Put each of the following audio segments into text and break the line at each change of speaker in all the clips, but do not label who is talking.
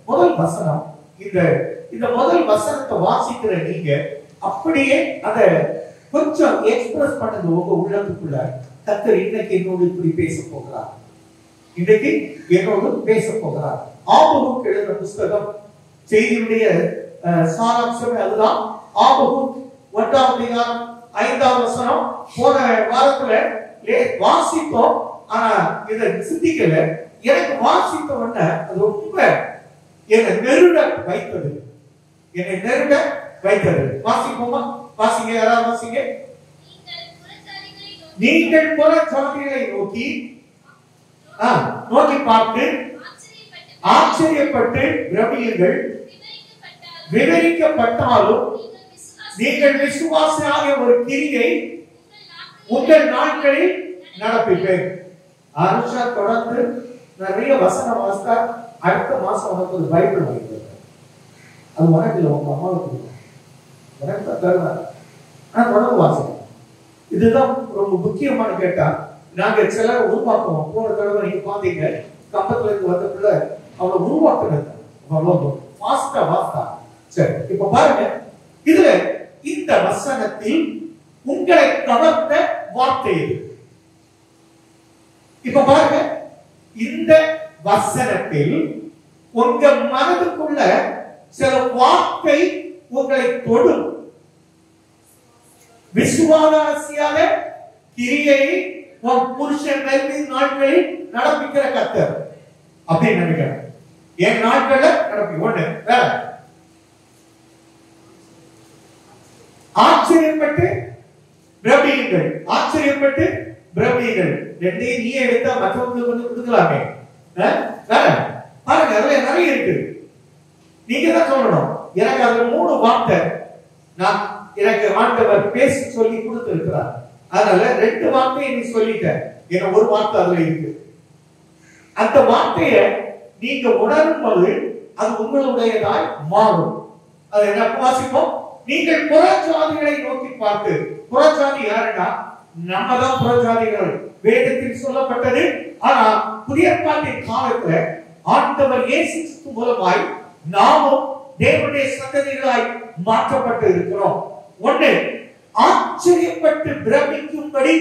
முதல் வசனம். இந்த இந்த முதல் வசனத்தை வாசிக்கிற நீங்க அப்படியே அத கொஞ்சம் எக்ஸ்பிரஸ் பண்ணுங்க உங்க உள்ளத்துக்குள்ள. கர்த்தர் இன்னைக்கு என்னோடு இப்படி பேச போகிறார், இன்னைக்கு என்னோடு பேச போகிறார். ஆபகுக் எழுதின புஸ்தகம் செய்தியுடைய சாராம்சமே அதுதான். ஆபகுக் 1ஆம் அதிகாரம் 5ஆம் வசனம் போன வாரத்துல வாசித்தோம். ஆனா இதை சிந்திக்கல. எனக்கு வாசித்த உடனே அது ரொம்ப என்னை நெருட வைத்தது, என்னை நெருட வைத்தது. வாசிப்போமா? வாசிங்க, யாராவது வாசிங்க. நீங்கள் புறஜாதிகளை நோக்கி நோக்கி பார்த்து ஆச்சரியப்பட்டு பிரமியுங்கள். விவரிக்கப்பட்டாலும் நீங்கள் விசுவாசியாகிய ஒரு கிரியை உங்கள் நாட்களில் நடப்பிப்பேன். அனுஷா தொடர்ந்து நிறைய வசனம் வாசித்தா அடுத்த மாசம் உனக்கு ஒரு பைபிள் வாங்கிட்டு அது உனக்கு இல்லை, உங்க அம்மாவுக்கு உனக்கு தருவாங்க. ஆனா தொடர்ந்து வாசிக்கணும். இதுதான் ரொம்ப முக்கியமான. கேட்டா நாங்க சிலர் உருவாக்குவோம். போன தடவை நீங்க பாத்தீங்க கம்பத்துல இருந்து வந்ததுல அவளை உருவாக்குனது அவ்வளவு ஃபாஸ்டா வாஸ்தா. சரி, இப்ப பாருங்க, இதுல இந்த வசனத்தில் உங்களை கவர்ந்த வார்த்தை இது. இப்ப பாருங்க, இந்த வசனத்தில் உங்க மனதுக்குள்ள சில வார்த்தை உங்களை தொடும். விசுவாசியாத கிரியை உன் புருஷன் நாட்களில் நடப்பிக்கிற கர்த்தர் அப்படின்னு நினைக்கிறேன். என் நாட்கள்ல நடப்பி ஒண்ணு வேற. ஆச்சரியப்பட்டு பிரமியுங்கள், ஆச்சரியப்பட்டு பிரமியுங்கள். ரெண்டையும் நீயே எடுத்தா மற்றவங்களுக்கு வந்து கொடுக்கலாமே. வேற பாருங்க, அதுல நிறைய இருக்கு. நீங்க தான் சொல்லணும். எனக்கு அதுல 3 வார்த்தை நான் எனக்கு ஆண்டவர் பேசி சொல்லி கொடுத்திருக்கிறார். அதனால 2 வார்த்தையை நீ சொல்லிட்ட, என்ன ஒரு வார்த்தை அதுல இருக்கு. அந்த வார்த்தையை நீங்க உணரும் போது அது உங்களுடையதாய் மாறும். அது என்ன வாசிப்போம்? நீங்கள் புறஜாதிகளை நோக்கி பார்த்து. புறஜாதி யாருன்னா நம்ம தான் புறஜாதிகள் வேதத்தில் சொல்லப்பட்டது. ஆனா புதிய ஏற்பாட்டின் காலத்துல ஆண்டவர் இயேசு கிறிஸ்து மூலமாய் நாமும் தேவனுடைய சந்ததிகளாய் மாற்றப்பட்டு இருக்கிறோம். ஒன்று, ஆச்சரியப்பட்டு பிரமிக்கும்படி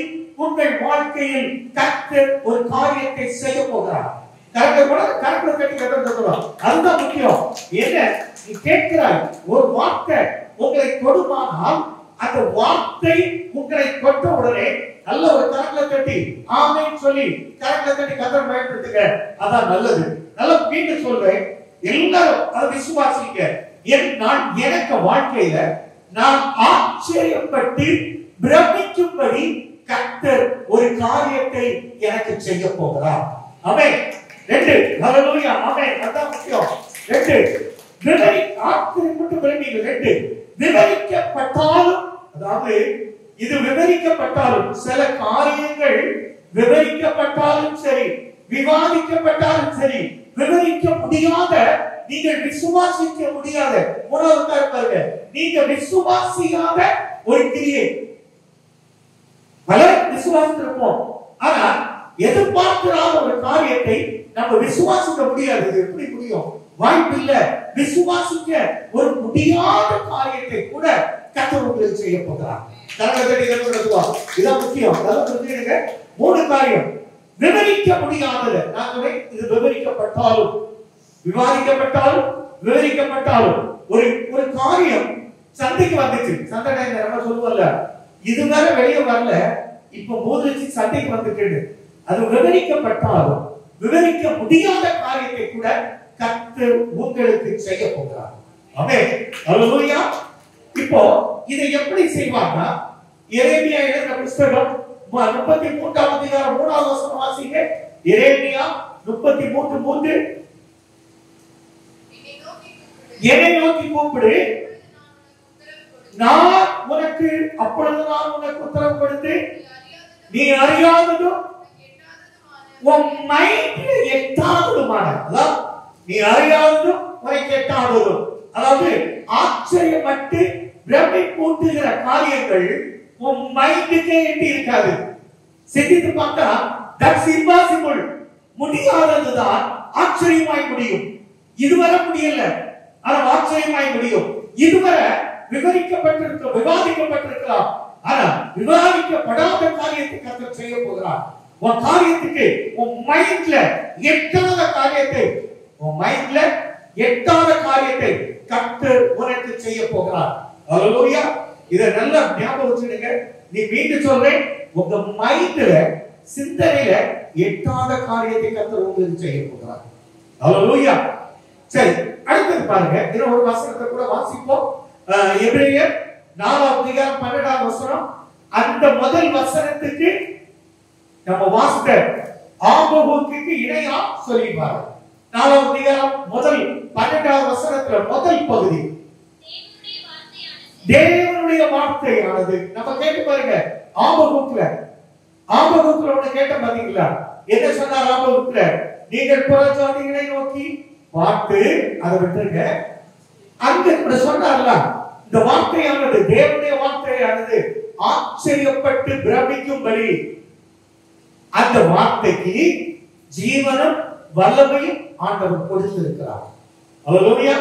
உங்கள் வாழ்க்கையில் கர்த்தர் ஒரு காரியத்தை செய்ய போகிறார். கரெக்டா கட்டி கட்டுறோம். அதுதான் முக்கியம். என்ன நீ கேட்கிறாய், ஒரு வார்த்தை உங்களை தொடுமானால் அந்த வார்த்தை உங்களை தொட்ட உடனே நல்ல ஒரு கரங்களை கட்டி ஆமென் சொல்லி கரங்களை கட்டி கர்த்தர் பயன்படுத்துங்க. அதான் நல்லது. நல்லா மீண்டும் சொல்றேன், எல்லாரும் அதை விசுவாசிங்க. எனக்கு வாழ்க்கையில நான் ஆச்சரியப்பட்டு பிரமிக்கும்படி கர்த்தர் ஒரு காரியத்தை எனக்கு செய்ய போகிறார். ஆமென். 2, ஹல்லேலூயா. ஆமென். அதான் முக்கியம். 2, ஆச்சரியப்பட்டு பிரமிக்குங்கள். 2, விவரிக்கப்பட்டாலும், அதாவது இது விவரிக்கப்பட்டாலும், சில காரியங்கள் விவரிக்கப்பட்டாலும் சரி, விவாதிக்கப்பட்டாலும் சரி, விவரிக்க முடியாத, நீங்கள் விசுவாசிக்க முடியாத, பாருங்க, நீங்க விசுவாசியாத ஒரு கிரியை பல விசுவாசித்திருப்போம். ஆனா எதிர்பார்க்கிறாத ஒரு காரியத்தை நம்ம விசுவாசிக்க முடியாது. எப்படி முடியும்? வாய்ப்பு இல்ல. விசுவாசிக்க ஒரு முடியாத காரியத்தை கூட கர்த்தர் உங்களுக்கு செய்ய போகிறார். இதான் முக்கியம். அதாவது புரிஞ்சுடுங்க. 3 காரியம் விவரிக்க முடியாதது. நான் சொல்றேன், இது விவரிக்கப்பட்டாலும், விவாதிக்கப்பட்டாலும், விவரிக்கப்பட்டாலும் ஒரு காரியம் சந்தைக்கு வந்துச்சு. சந்தை நம்ம சொல்லுவோம்ல, இதுவரை வெளியே வரல, இப்ப மூதிச்சு சந்தைக்கு வந்துட்டு. அது விவரிக்கப்பட்டாலும் விவரிக்க முடியாத காரியத்தை கூட கர்த்தர் உங்களுக்கு செய்ய போகிறார். ஆமென். ஹல்லேலூயா. இப்போ இதை எப்படி செய்வார்னா, எரேமியா எழுதின புத்தகம் 33ஆம் அதிகாரம் 3ஆவது வசனம் வாசிங்க. எரேமியா 33:3. என்னை நோக்கி கூப்பிடு, நான் உனக்கு அப்பொழுது நான் உனக்கு உத்தரவு கொடுத்து, நீ அறியாததும் உன் மைண்ட்ல எட்டாததுமான, அதாவது நீ அறியாததும் உனக்கு எட்டாததும், அதாவது ஆச்சரியப்பட்டு பிரமிப்பூட்டுகிற காரியங்கள் உன் மைண்டுக்கே எட்டி இருக்காது. சிந்தித்து பார்த்தா தட்ஸ் இம்பாசிபிள், முடியாததுதான் ஆச்சரியமாய் முடியும். இதுவரை முடியல, ஆனா ஆச்சரியமாய் முடியும். இதுவரை விவாதிக்கப்பட்டிருக்கலாம், ஆனா விவாதிக்கப்படாத காரியத்தை கர்த்தர் செய்ய போகிறார். உன் காரியத்துக்கு உன் மைண்ட்ல எட்டாத காரியத்தை கர்த்தர் உனக்கு செய்ய போகிறார். ஹல்லேலூயா. இத நல்லா ஞாபகம் வச்சுடுங்க. நீ மீண்டும் சொல்றேன், உங்க மைண்ட்ல சிந்தனையில எட்டாத காரியத்தை கர்த்தர் உங்களுக்கு செய்ய போகிறார். ஹல்லேலூயா. சரி, அடுத்து பாருங்க, இன்னொரு வசனத்தை கூட வாசிப்போம். எபிரேயர் 4:12 அந்த முதல் வசனத்துக்கு நம்ம வாசித்த ஆபகுக்கு இணையா சொல்லிப்பாரு. 4 முதல் 12 முதல் பகுதி தேவனுடைய வார்த்தையானது. நம்ம கேட்டு பாருங்க, ஆபகுக்குல ஒண்ணு கேட்ட பாத்தீங்களா? என்ன சொன்னார் ஆபகுக்குல? நீங்கள் புறஜாதிகளை நோக்கி பார்த்து, அதை விட்டுருங்க, அங்க இப்படி சொன்னார்ல, இந்த வார்த்தையானது தேவனுடைய வார்த்தையானது ஆச்சரியப்பட்டு பிரமிக்கும்படி அந்த வார்த்தைக்கு ஜீவனும் வல்லமையும் ஆண்டவர் கொடுத்திருக்கிறார். ஹல்லேலூயா.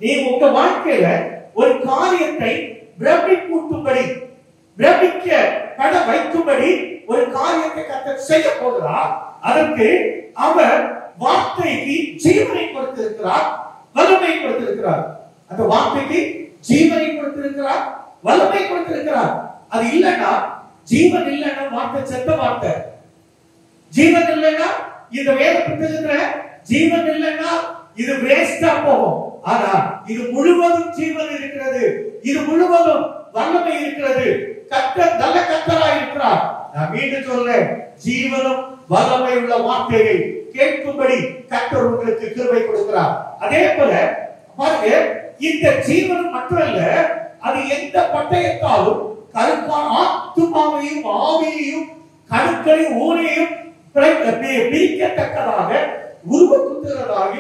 நீ உங்க வாழ்க்கையில ஒரு காரியத்தை பிரமிக்க பட வைக்கும்படி ஒரு காரியத்தை கர்த்தர் செய்ய போகிறார். அதற்கு அவர் வார்த்தைக்கு ஜீவனை கொடுத்திருக்கிறார், வல்லமை கொடுத்திருக்கிறார். அந்த வார்த்தைக்கு ஜீவனை கொடுத்திருக்கிறார், வல்லமை கொடுத்திருக்கிறார். அது இல்லைன்னா, ஜீவன் இல்லைன்னா வார்த்தை செத்த வார்த்தை. ஜீவன் இல்லைன்னா இந்த வேத புத்தகத்துல ஜீவன் இல்லைன்னா இது வேஸ்டா போகும். ஆனா இது முழுவதும் ஜீவன் இருக்கிறது, இது முழுவதும் வல்லமை இருக்கிறது. கர்த்தர் நல்ல கர்த்தரா இருக்கிறார். நான் மீண்டும் சொல்றேன், ஜீவனும் வல்லமை உள்ள வார்த்தையை கேட்கும்படி கர்த்தர் உங்களுக்கு கிருபை கொடுக்கிறார். அதே போல பாருங்க, இந்த ஜீவனும் மட்டுமல்ல, அது எந்த பட்டயத்தாலும் ஆத்துமாவையும் ஆவியையும் கணுக்களையும் ஊனையும் பிரிக்கத்தக்கதாக உருவக்குத்துகிறதாக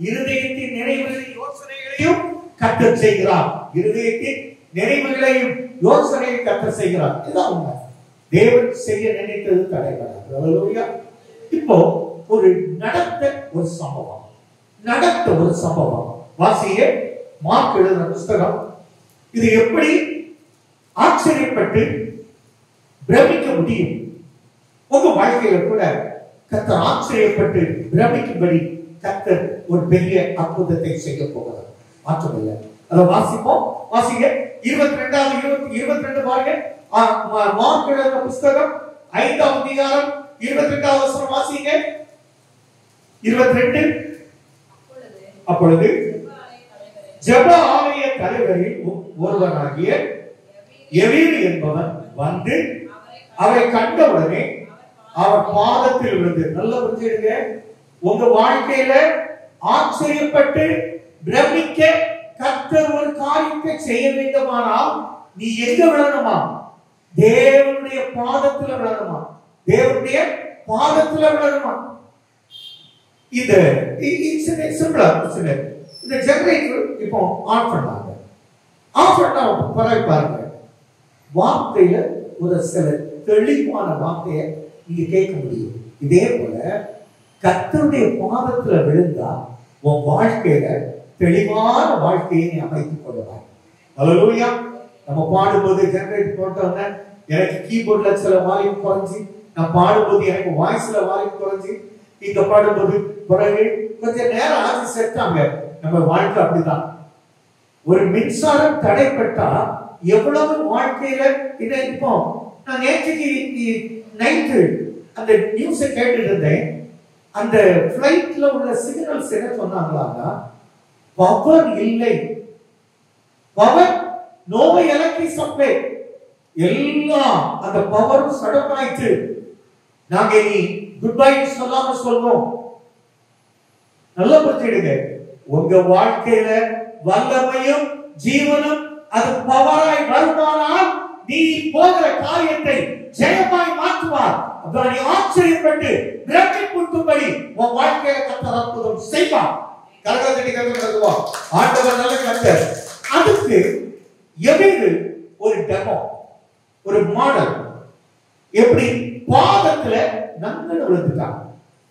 இருதயத்தின் நினைவுகளையும் யோசனைகளையும் கர்த்தர் செய்கிறார். இருதயத்தின் நினைவுகளையும் யோசனையும் கர்த்தர் செய்கிறார். இதுதான் உண்மை. தேவன் செய்ய நினைத்தது தடைபடாது. ஹல்லேலூயா. இப்போ ஒரு நடந்த ஒரு சம்பவம் வாசிய மார்க் எழுதின புத்தகம். இது எப்படி ஆச்சரியப்பட்டு பிரமிக்க முடியும்? உங்க வாழ்க்கையில கூட கர்த்தர் ஆச்சரியப்பட்டு பிரமிக்கும்படி கர்த்தர் ஒரு பெரிய அற்புதத்தை செய்ய போகிறார். மாற்றமில்லை. அதை வாசிப்போம். வாசிங்க 22 பாருங்க. மார்க் எழுதின புத்தகம் 5ஆம் அதிகாரம் 22ஆம் வசனம் வாசிங்க. 22. அப்பொழுது ஜெப ஆலய தலைவரில் ஒருவனாகிய எவீரு என்பவன் வந்து அவரை கண்டவுடனே அவர் பாதத்தில் விழுந்து. நல்ல புரிஞ்சுடுங்க, உங்க வாழ்க்கையில ஆச்சரியப்பட்டு பிரமிக்க கர்த்தர் ஒரு காரியத்தை செய்ய வேண்டுமானால் நீ எங்க விழணுமா? தேவனுடைய பாதத்தில் விழணுமா? தேவனுடைய பாதத்தில் விழணுமா? இது சிம்பிளா இந்த ஜெனரேட்டர் இப்போ ஆன் பண்ணாங்க. ஆன் பண்ணா பாருங்க, வார்த்தையில ஒரு சில தெளிவான வார்த்தையை நீங்க கேட்க முடியும். இதே போல கர்த்தருடைய பாதத்துல விழுந்தா உன் வாழ்க்கையில தெளிவான வாழ்க்கையை நீ அமைத்துக் கொள்வாய். ஹல்லேலூயா. நம்ம பாடும்போது ஜெனரேட்டர் போட்டோம்னா எனக்கு கீபோர்ட்ல சில வால்யூம் குறைஞ்சி, நான் பாடும்போது எனக்கு வாய்ஸ்ல வால்யூம் குறைஞ்சி, இங்க பாடும்போது பிறகு கொஞ்சம் நேரம் ஆச்சு செட்டாங்க. நம்ம வாழ்க்கை அப்படிதான். ஒரு மின்சாரம் தடைப்பட்டா எவ்வளவு வாழ்க்கையில இதை இப்போ நான் நேற்றுக்கு நைட்டு அந்த நியூஸை கேட்டுட்டு இருந்தேன். அந்த பிளைட்ல உள்ள சிக்னல்ஸ் என்ன சொன்னாங்களா, பவர் இல்லை, பவர் நோ எலக்ட்ரிக் சப்ளை, எல்லாம் அந்த பவரும் சடன் ஆயிட்டு நாங்க இனி குட் பை சொல்லாம சொல்றோம். நல்லா புரிஞ்சுடுங்க, உங்க வாழ்க்கையில வல்லமையும் ஜீவனும் அது பவராய் வருமானால் நீ போகிற காரியத்தை ஜெயமாய் மாற்றுவார். அதான் நீ ஆச்சரியப்பட்டு பிரமிக்கும்படி உன் வாழ்க்கையில கர்த்தர் அற்புதம் செய்வார். கரகத்தடி கரகத்துவா ஆண்டவர் நல்ல கர்த்தர். அதுக்கு எவ்வளவு ஒரு டெமோ, ஒரு மாடல், எப்படி பாதத்துல நன்கு விழுந்துட்டான்.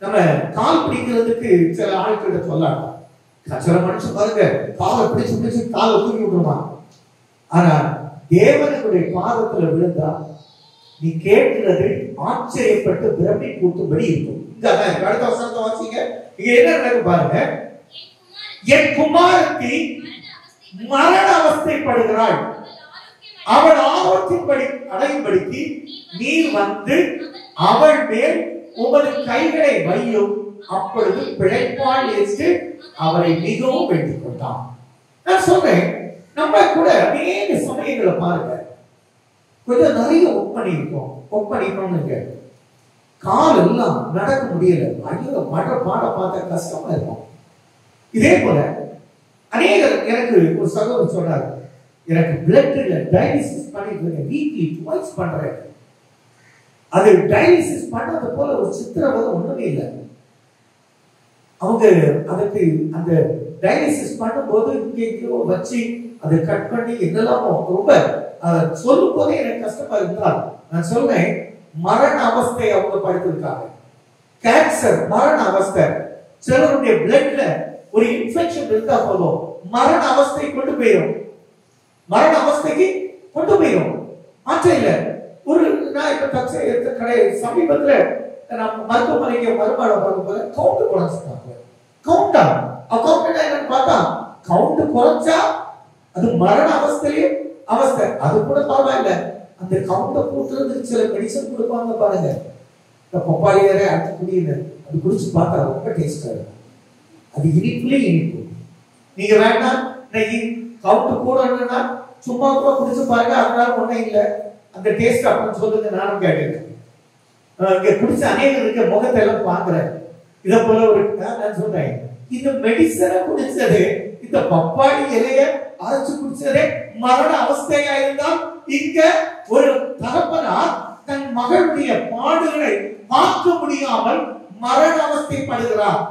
நம்ம கால் பிடிக்கிறதுக்கு சில ஆட்களை சொல்லலாம், சில மனுஷன் பாருங்க காலை பிடிச்சு காலை தூக்கி விட்டுருமா. ஆனா தேவனுடைய பாதத்துல விழுந்தா நீ கேட்கிறது ஆச்சரியப்பட்டு பிரமை கூட்டும்படி இருக்கும். அடுத்த வசனத்தை வாசிங்க. இங்க என்ன நடக்கு பாருங்க. என் குமாரத்தி மரண அவஸ்தைப்படுகிறாள், அவள் ஆரோக்கியப்படி அடையும்படிக்கு நீர் வந்து அவள் மேல் உமது கைகளை வையும், அப்பொழுது பிழைப்பாள் என்று அவரை மிகவும் வேண்டிக் கொண்டான். நான் சொல்றேன், நம்ம கூட அநேக சமயங்களை பாருங்க, கொஞ்சம் நிறைய ஒர்க் பண்ணிருக்கோம்னு கால் எல்லாம் நடக்க முடியல, ஐயோ மழை பாட பார்த்த கஷ்டமா இருக்கும். இதே போல அநேகர், எனக்கு ஒரு சகோதரர் சொன்னார், எனக்கு பிளட்ல டயாலிசிஸ் பண்ணிட்டு இருக்கேன், வீக்லி ட்வைஸ் பண்றேன். அது டயாலிசிஸ் பண்றது போல ஒரு சித்திரவதை ஒண்ணுமே இல்லை. அவங்க அதுக்கு அந்த டயாலிசிஸ் பண்ணும்போது இங்கேயோ வச்சு அதை கட் பண்ணி என்னெல்லாமோ ரொம்ப சொல்லும் போதே எனக்கு கஷ்டமா இருந்தால் நான் சொல்றேன், மரண அவஸ்தை அவங்க படுத்திருக்காங்க. கேன்சர் மரண அவஸ்தை, சிலருடைய பிளட்ல ஒரு இன்ஃபெக்ஷன் இருந்தா போதும் மரண அவஸ்தை கொண்டு போயிடும், மரண அவஸ்தைக்கு கொண்டு போயிடும். மாற்றம் இல்லை. ஒரு நான் இப்ப கடை சமீபத்துல நம்ம மருத்துவமனைக்கு வருமானம் பார்க்கும்போது கவுண்ட் குறைச்சிட்டாங்க. கவுண்டா அக்கவுண்ட் என்னன்னு பார்த்தா கவுண்ட் குறைச்சா அது மரண அவஸ்தையிலே அவஸ்தை, அது கூட பரவாயில்ல. அந்த கவுண்டை கூட்டுறதுக்கு சில மெடிசன் கொடுப்பாங்க பாருங்க, இந்த பப்பாளியரை அடுத்து குடியில அது குடிச்சு பார்த்தா ரொம்ப டேஸ்டா இருக்கும். அது இனிப்புலே இனிப்பு. நீங்க வேண்டாம் இன்னைக்கு கவுண்ட் கூடன்னா சும்மா கூட குடிச்சு பாருங்க, அதனால ஒண்ணும் இல்லை, அந்த டேஸ்ட் அப்படின்னு சொல்லுங்க. நானும் கேட்டேன், இங்க குடிச்ச அநேகம் இருக்க முகத்தை எல்லாம் பாக்குறேன். இதை போல ஒரு நான் சொல்றேன், இந்த மெடிசனை குடிச்சது, இந்த பப்பாளி இலைய அரைச்சு குடிச்சதே மரண அவஸ்தையா இருந்தால், இங்க ஒரு தகப்பனார் தன் மகளுடைய பாடுகளை பார்க்க முடியாமல் மரண அவஸ்தைப்படுகிறார்.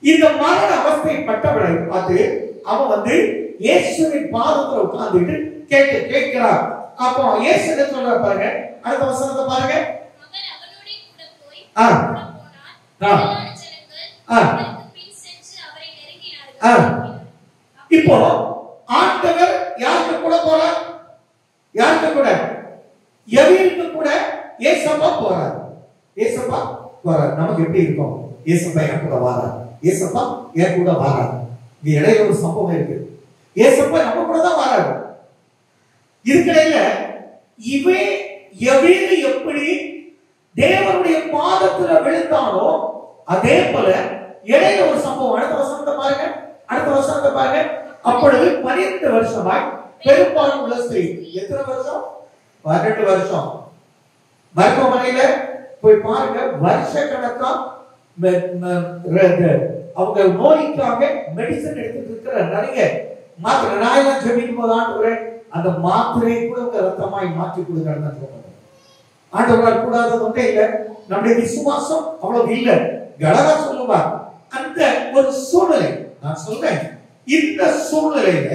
இந்த மரண அவஸ்தைப்பட்டவளை பார்த்து அவன் வந்து இயேசுவின் பாதத்துல உட்கார்ந்துட்டு கேட்கிறார். அப்போ இயேசு என்ன சொல்றார் பாருங்க, அடுத்த வசனத்தை பாருங்க. இப்போ ஆண்டவர் யாருக்கு கூட போறார்? யாருக்கு கூட? எவருக்கு கூட? ஏசப்பா போறார். ஏசப்பா போறார். நமக்கு எப்படி இருக்கும்? ஏசப்பா என் கூட வாரார், ஏசப்பா என் கூட வாரார். இங்க இடையில ஒரு சம்பவம் இருக்கு. ஏசப்பா நம்ம கூட தான் வாராரு. இதுக்கிடையில இவன் எவரு எப்படி தேவனுடைய பாதத்துல விழுந்தானோ அதே போல இடையில ஒரு சம்பவம். அடுத்த வசனத்தை பாருங்க, அடுத்த வசனத்தை பாருங்க. அப்பொழுது 12 வருஷமாய் பெரும்பாலும் உள்ள ஸ்திரீ, எத்தனை வருஷம்? 12 வருஷம். மருத்துவமனையில போய் பாருங்க, வருஷ கணக்கா அவங்க நோய்க்காக மெடிசன் எடுத்துட்டு இருக்கிற நிறைய மாத்திரை. நான் எல்லாம் ஜெபிக்கும் போது ஆண்டவரே அந்த மாத்திரையை கூட உங்க ரத்தமாய் மாற்றி கொடுக்கறதா சொல்றாங்க. ஆண்டவரால் கூடாதது ஒன்றே இல்லை. நம்முடைய விசுவாசம் அவ்வளவு இல்லை. கலரா சொல்லுவார். அந்த ஒரு சூழ்நிலை நான் சொல்றேன், இந்த சூழ்நிலையில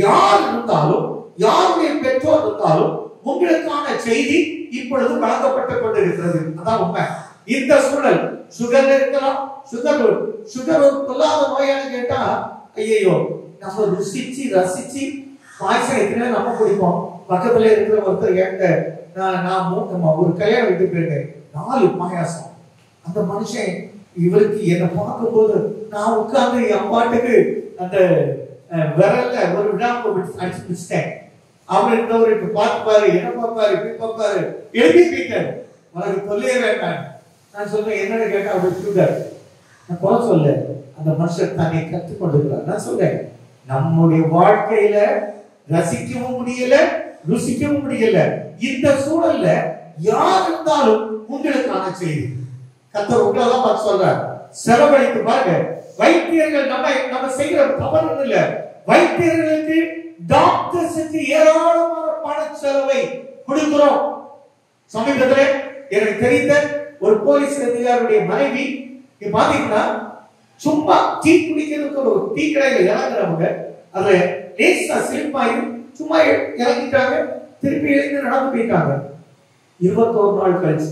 யார் இருந்தாலும், யாருடைய பெற்றோர் இருந்தாலும் உங்களுக்கான செய்தி இப்பொழுது வழங்கப்பட்டுக் கொண்டிருக்கிறது. அதான் உண்மை. இந்த சூழல் சுகர் இருக்கலாம், சுகர் இல்லாத நோயானு கேட்டா ஐயோ நம்ம ருசிச்சு ரசிச்சு பாயசம் நம்ம குடிப்போம். பக்கத்துல இருக்கிற ஒருத்தர் என்கிட்ட நான் ஒரு கல்யாணம் வீட்டு போயிருக்கேன், 4 பாயாசம். அந்த மனுஷன் இவருக்கு என்னை பார்க்கும்போது நான் உட்கார்ந்து என் பாட்டுக்கு அந்த விரல்ல ஒரு விடாம அடிச்சு பிடிச்சிட்டேன். அவர் இருந்தவருக்கு பார்த்துப்பாரு, என்ன பார்ப்பாரு, இப்படி பார்ப்பாரு, எழுதிட்டாரு. உனக்கு சொல்லியே வேண்டாம். நான் சொல்றேன், என்னன்னு கேட்டா அவர் சுகர். நான் குறை சொல்ல, அந்த மனுஷன் தன்னை கற்றுக்கொண்டிருக்கிறார். நான் சொல்றேன், நம்முடைய வாழ்க்கையில ரசிக்கவும் முடியல, ருசிக்கவும் முடியல. இந்த சூழல்ல யார் இருந்தாலும் உங்களுக்கான செய்தி கர்த்தர் உங்களை தான் பார்த்து சொல்றார். செலவழித்து பாருங்க. வைத்தியர்கள் நம்ம செய்கிற தவறு இல்ல. வைத்தியர்களுக்கு டாக்டர்ஸுக்கு ஏராளமான பண செலவை கொடுக்கிறோம். சமீபத்தில் எனக்கு தெரிந்த ஒரு போலீஸ் அதிகாரியுடைய மனைவி பாத்தீங்கன்னா சும்மா டீ குடிக்கிறதுக்கு ஒரு டீ கடையில இறங்குறவங்க அதுல லேசா சிலிப்பாயி சும்மா இறங்கிட்டாங்க, திருப்பி எழுந்து நடந்து போயிட்டாங்க. 21 நாள் கழிச்சு,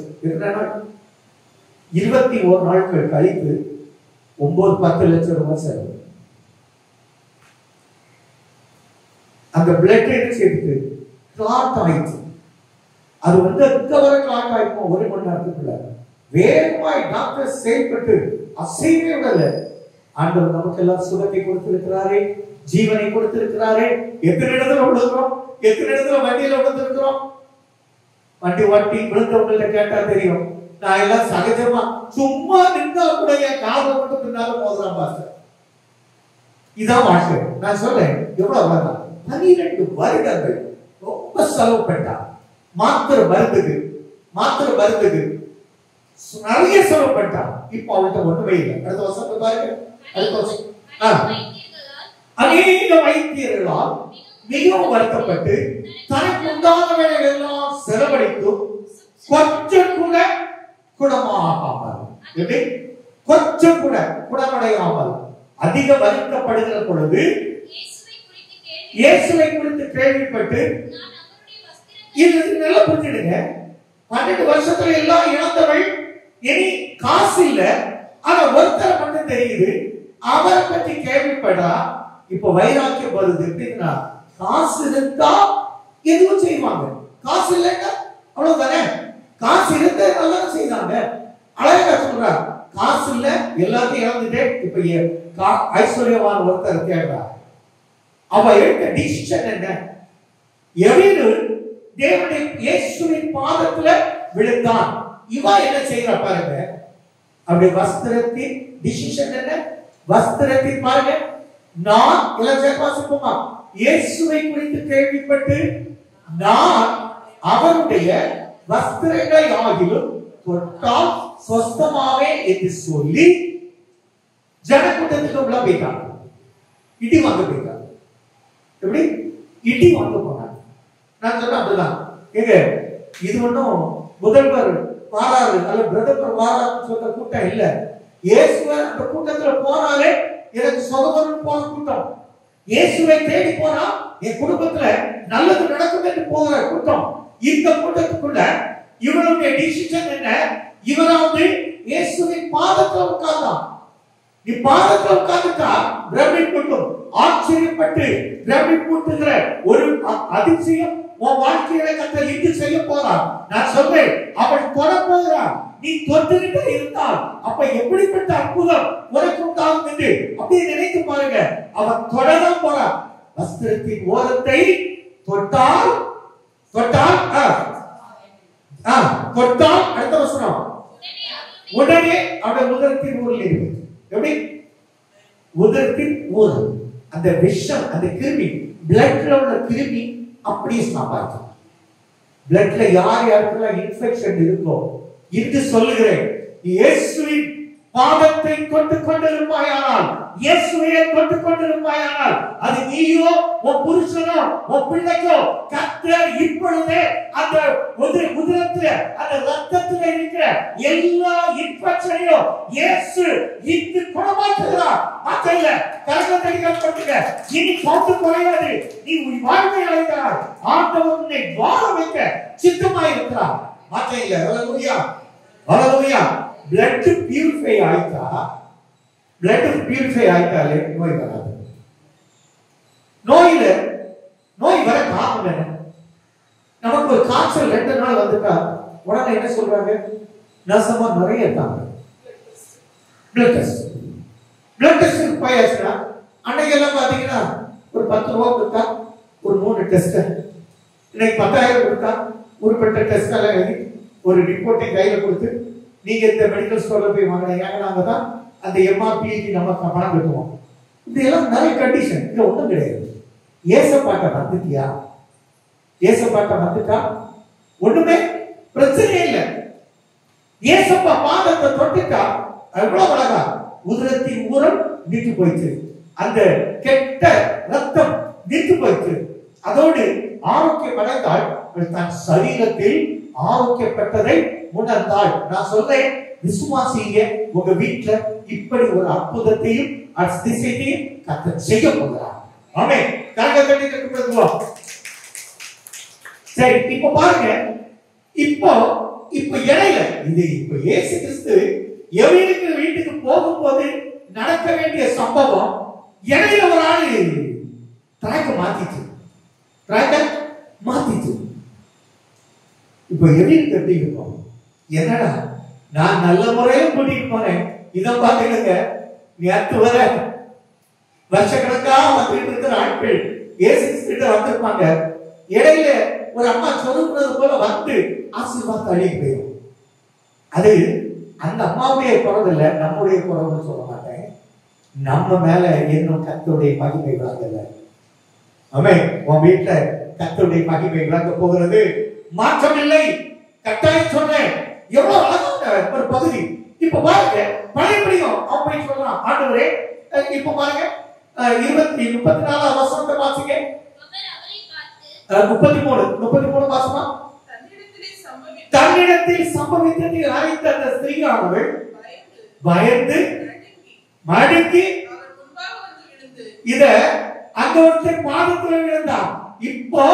21 நாட்கள் கழித்து 9-10 லட்சம் ரூபாய் செலவு. அந்த பிளட் எடுத்து எடுத்து கிளாட் ஆயிடுச்சு. அது அங்க வர கிளாட் ஆயிருக்கும் 1 மணி நேரத்துக்குள்ள. வேகமாய் டாக்டர் செயல்பட்டு அசைவே விடல. ஆண்டவர் நமக்கு எல்லாம் சுகத்தை கொடுத்திருக்கிறாரே, ஜீவனை கொடுத்திருக்கிறாரே. எத்தனை இடத்துல விழுகிறோம், எத்தனை இடத்துல வண்டியில விழுந்திருக்கிறோம். வண்டி வட்டி விழுந்தவங்கள்ட்ட கேட்டா தெரியும். நான் எல்லாம் சகஜமா சும்மா நின்றா கூட என் காதை மட்டும் பின்னால போதுறான் பாஸ்டர். இதான் வாழ்க்கை. நான் சொல்றேன் எவ்வளவு வரலாம். 12 வருடங்கள் ரொம்ப செலவு பண்ணான். மாத்திரை மருந்துக்கு நிறைய செலவு பண்ணிட்டான். இப்ப அவள்கிட்ட ஒண்ணுமே இல்லை. அடுத்த வருஷம் பாருங்க. அடுத்த வருஷம் அநேக வைத்தியர்களால் மிகவும் வருத்தப்பட்டு தனக்கு உண்டான வேலைகளெல்லாம் செலவழித்தும் கொஞ்சம் கூட குணமாகாமல், கொஞ்சம் கூட குணமடையாமல் அதிக வருத்தப்படுகிற பொழுது இயேசுவை குறித்து கேள்விப்பட்டு, இது நல்லா புரிஞ்சுடுங்க. 12 வருஷத்துல எல்லாம் இழந்தவள் இனி காசு இல்ல, ஆனா ஒருத்தர் மட்டும் தெரியுது. அவரை பற்றி கேள்விப்படா. இப்ப வைராக்கியம் வருது. எப்படின்னா, காசு இருந்தா எதுவும் செய்வாங்க, காசு இல்லைன்னா அவ்வளவுதானே. காசு இருந்தா நல்லா செய்தாங்க. அழகா சொல்றா, காசு இல்ல எல்லாத்தையும் இழந்துட்டே இப்ப ஐஸ்வர்யவான் ஒருத்தர் தேடுறா. அவ எடுத்த டிசிஷன் என்ன? எவனு தேவனுடைய இயேசுவின் பாதத்துல விழுந்தான். இவ என்ன செய்யறா பாருங்க. அப்படி வஸ்திரத்தின் டிசிஷன் என்ன? வஸ்திரத்தின் பாருங்க. நான் இளஞ்சேபாசிப்போமா இயேசுவை குறித்து கேள்விப்பட்டு நான் அவருடைய வஸ்திரங்களை ஆகிலும் தொட்டால் சொஸ்தமாவே என்று சொல்லி ஜனக்கூட்டத்துக்கு உள்ள போயிட்டான். இடி வாங்க போயிட்டான். எப்படி இடி வாங்க போனாங்க. நான் சொன்ன அப்படிதான். ஏங்க இது ஒன்றும் முதல்வர் வாராரு அல்ல பிரதமர் வாராருன்னு சொல்ற கூட்டம் இல்ல. இயேசுவை அந்த கூட்டத்துல போனாலே எனக்கு சொகவரும் போன கூட்டம். இயேசுவை தேடி போனா என் குடும்பத்துல நல்லது நடக்கும் என்று போகிற கூட்டம். இந்த கூட்டத்துக்குள்ள இவருடைய டிசிஷன் என்ன? இவராவது இயேசுவின் பாதத்துல உட்கார்ந்தான். நீ பாதத்துல உட்கார்ந்துட்டா பிரமிப்புட்டும் ஆச்சரியப்பட்டு பிரமிப்பூட்டுகிற ஒரு அதிசயம் உன் வாழ்க்கையில கர்த்தர் இன்று செய்ய போறார். நான் சொல்றேன், அவன் தொட போகிறான். நீ தொட்டுக்கிட்டு இருந்தால் அப்ப எப்படிப்பட்ட அற்புதம் உனக்கு உண்டாகும் என்று அப்படியே நினைத்து பாருங்க. அவன் தொடதான் போறான். வஸ்திரத்தின் ஓரத்தை தொட்டால் தொட்டால் அடுத்த வசனம் உடனே அவன் உதரத்தின் ஊரில் இருக்கு. எப்படி உதரத்தின் ஊரல் அந்த விஷம், அந்த கிருமி, பிளட்ல உள்ள கிருமி அப்படியே சம்பாதிக்கும். பிளட்ல யார் யாருக்கெல்லாம் இன்ஃபெக்ஷன் இருக்கோ என்று சொல்லுகிறேன், இயேசுவின் பாதத்தை தொட்டு கொண்டிருப்பாயானால், இயேசுவையே தொட்டு கொண்டிருப்பாயானால், அது நீயோ உன் புருஷனோ உன் பிள்ளைக்கோ கர்த்தர் இப்பொழுதே அந்த உதிரத்துல அந்த ரத்தத்துல இருக்கிற எல்லா இன்ஃபெக்ஷனையும் இயேசு இன்று குணமாக்குகிறார். மாத்தையில கரகத்தை கட்டுங்க. இனி போட்டு குறையாது. நீ வாழ்வை அடைகிறாய். ஆண்டவர் உன்னை வாழ வைக்க சித்தமாய் இருக்கிறார். மாத்தையில ஹல்லேலூயா ஹல்லேலூயா. blood purify ஆயிட்டா, blood purify ஆயிட்டாலே நோய் வராது. நோய் வர காரணம் என்ன? நமக்கு ஒரு காய்ச்சல் 2 நாள் வந்துட்டா உடனே என்ன சொல்றாங்க? நசமா நிறைய தாங்க பிளட் டெஸ்ட் போயாச்சுன்னா அன்னைக்கு எல்லாம் பாத்தீங்கன்னா ஒரு 10 ரூபா கொடுத்தா ஒரு 3 டெஸ்ட், இன்னைக்கு 10,000 கொடுத்தா ஒரு பெட்ட டெஸ்ட் எல்லாம் எழுதி ஒரு ரிப்போர்ட்டை கையில கொடுத்து நீங்க இந்த மெடிக்கல் ஸ்டோர்ல போய் வாங்கினீங்க, நாங்க தான் அந்த எம்ஆர்பிக்கு நம்ம பணம் கட்டுவோம். இதெல்லாம் நிறைய கண்டிஷன். இது ஒண்ணும் கிடையாது. ஏசப்பாட்ட வந்துட்டியா, ஏசப்பாட்ட வந்துட்டா ஒண்ணுமே பிரச்சனை இல்லை. ஏசப்பா பாதத்தை தொட்டுட்டா எவ்வளவு அழகா உதிரத்தின் ஊரம் நின்று போயிடுச்சு, அந்த கெட்ட ரத்தம் நின்று போயிடுச்சு. அதோடு ஆரோக்கியம் அடைந்தால் தன் சரீரத்தில் ஆரோக்கியப்பட்டதை உணர்ந்தாள். நான் சொல்றேன், விசுவாசிங்க உங்க வீட்டுல இப்படி ஒரு அற்புதத்தையும் அதிசயத்தையும் கர்த்தர் செய்ய போகிறார். ஆமென். கரங்களை தட்டி கட்டுப்படுத்துவோம். சரி, இப்ப பாருங்க. இப்போ இடையில இது இப்ப இயேசு கிறிஸ்து எவனுக்கு வீட்டுக்கு போகும்போது நடக்க வேண்டிய சம்பவம் இடையில ஒரு ஆளு ட்ராக்க மாத்திச்சு. இப்ப எப்படி இருக்கும்? என்னடா நான் நல்ல முறையில கூட்டிட்டு போனேன், இதை பாத்துக்கங்க, நேற்று வர வருஷக்கணக்கா வந்துட்டு இருக்கிற ஆட்கள் இயேசு கிட்ட வந்திருப்பாங்க. இடையில ஒரு அம்மா சொல்லுறது போல வந்து ஆசீர்வாதம் அழிக்க போயிடும். அது அந்த அம்மாவுடைய குறவு இல்லை, நம்முடைய குறவுன்னு சொல்ல மாட்டேன். நம்ம மேல இன்னும் கர்த்தருடைய மகிமை விளங்கல. ஆமென். உன் வீட்டுல கர்த்தருடைய மகிமை விளங்க போகிறது, மாற்றம் இல்லை. கட்டாயம் சொன்னேன். எவ்வளவு அழகான ஒரு பகுதி. இப்ப பாருங்க, பழையபடியும் அவன் போய் சொல்றான், ஆண்டவரே இப்ப பாருங்க 34 வசனத்தை வாசிங்க. 33 வாசமா. தன்னிடத்தில் சம்பவித்ததை அறிந்த அந்த ஸ்திரீயானவள் பயந்து மடங்கி இத அந்த ஒருத்தர் பாதத்துல விழுந்தான். இப்போ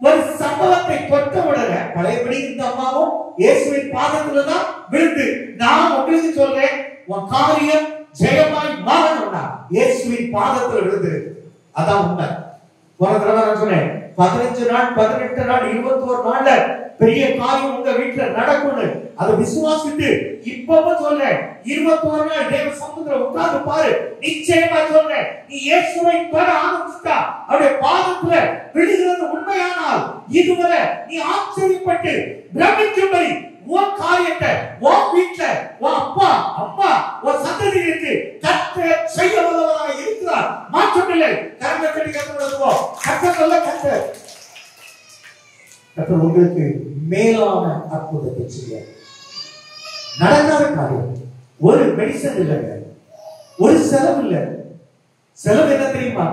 ஒரு சம்பவத்தை தொட்ட உடனே பழையபடி இந்த அம்மாவும் இயேசுவின் பாதத்துல தான் விழுந்து, நான் உங்களுக்கு சொல்றேன், உன் காரியம் ஜெயமாய் மாறணும்னா இயேசுவின் பாதத்துல விழுந்து. அதான் உண்மை. போன தடவை நான் சொன்னேன், 15 நாள் 18 நாள் 21 நாள்ல பெரிய காரியம் உங்க வீட்டுல நடக்கும்னு அதை விசுவாசித்து இப்பவும் சொல்றேன், 21 நாள் தேவ சமுத்திரம் உட்கார்ந்து பாரு, நிச்சயமா சொல்றேன், நீ இயேசுவை தொட ஆரம்பிச்சுட்டா அவருடைய பாதத்துல விழுகிறது உண்மையானால் இதுவரை நீ ஆச்சரியப்பட்டு பிரமிக்கும்படி உன் காரியத்தை உன் வீட்டுல உன் அப்பா அம்மா உன் சந்ததிக்கு கர்த்தர் செய்ய வல்லவராக இருக்கிறார். மாற்றம் இல்லை. கர்த்தர் உங்களுக்கு மேலான அற்புதத்தை செய்ய நடக்காத காரியம். ஒரு மெடிசன் இல்லைங்க, ஒரு செலவு இல்லை. செலவு என்ன தெரியுமா?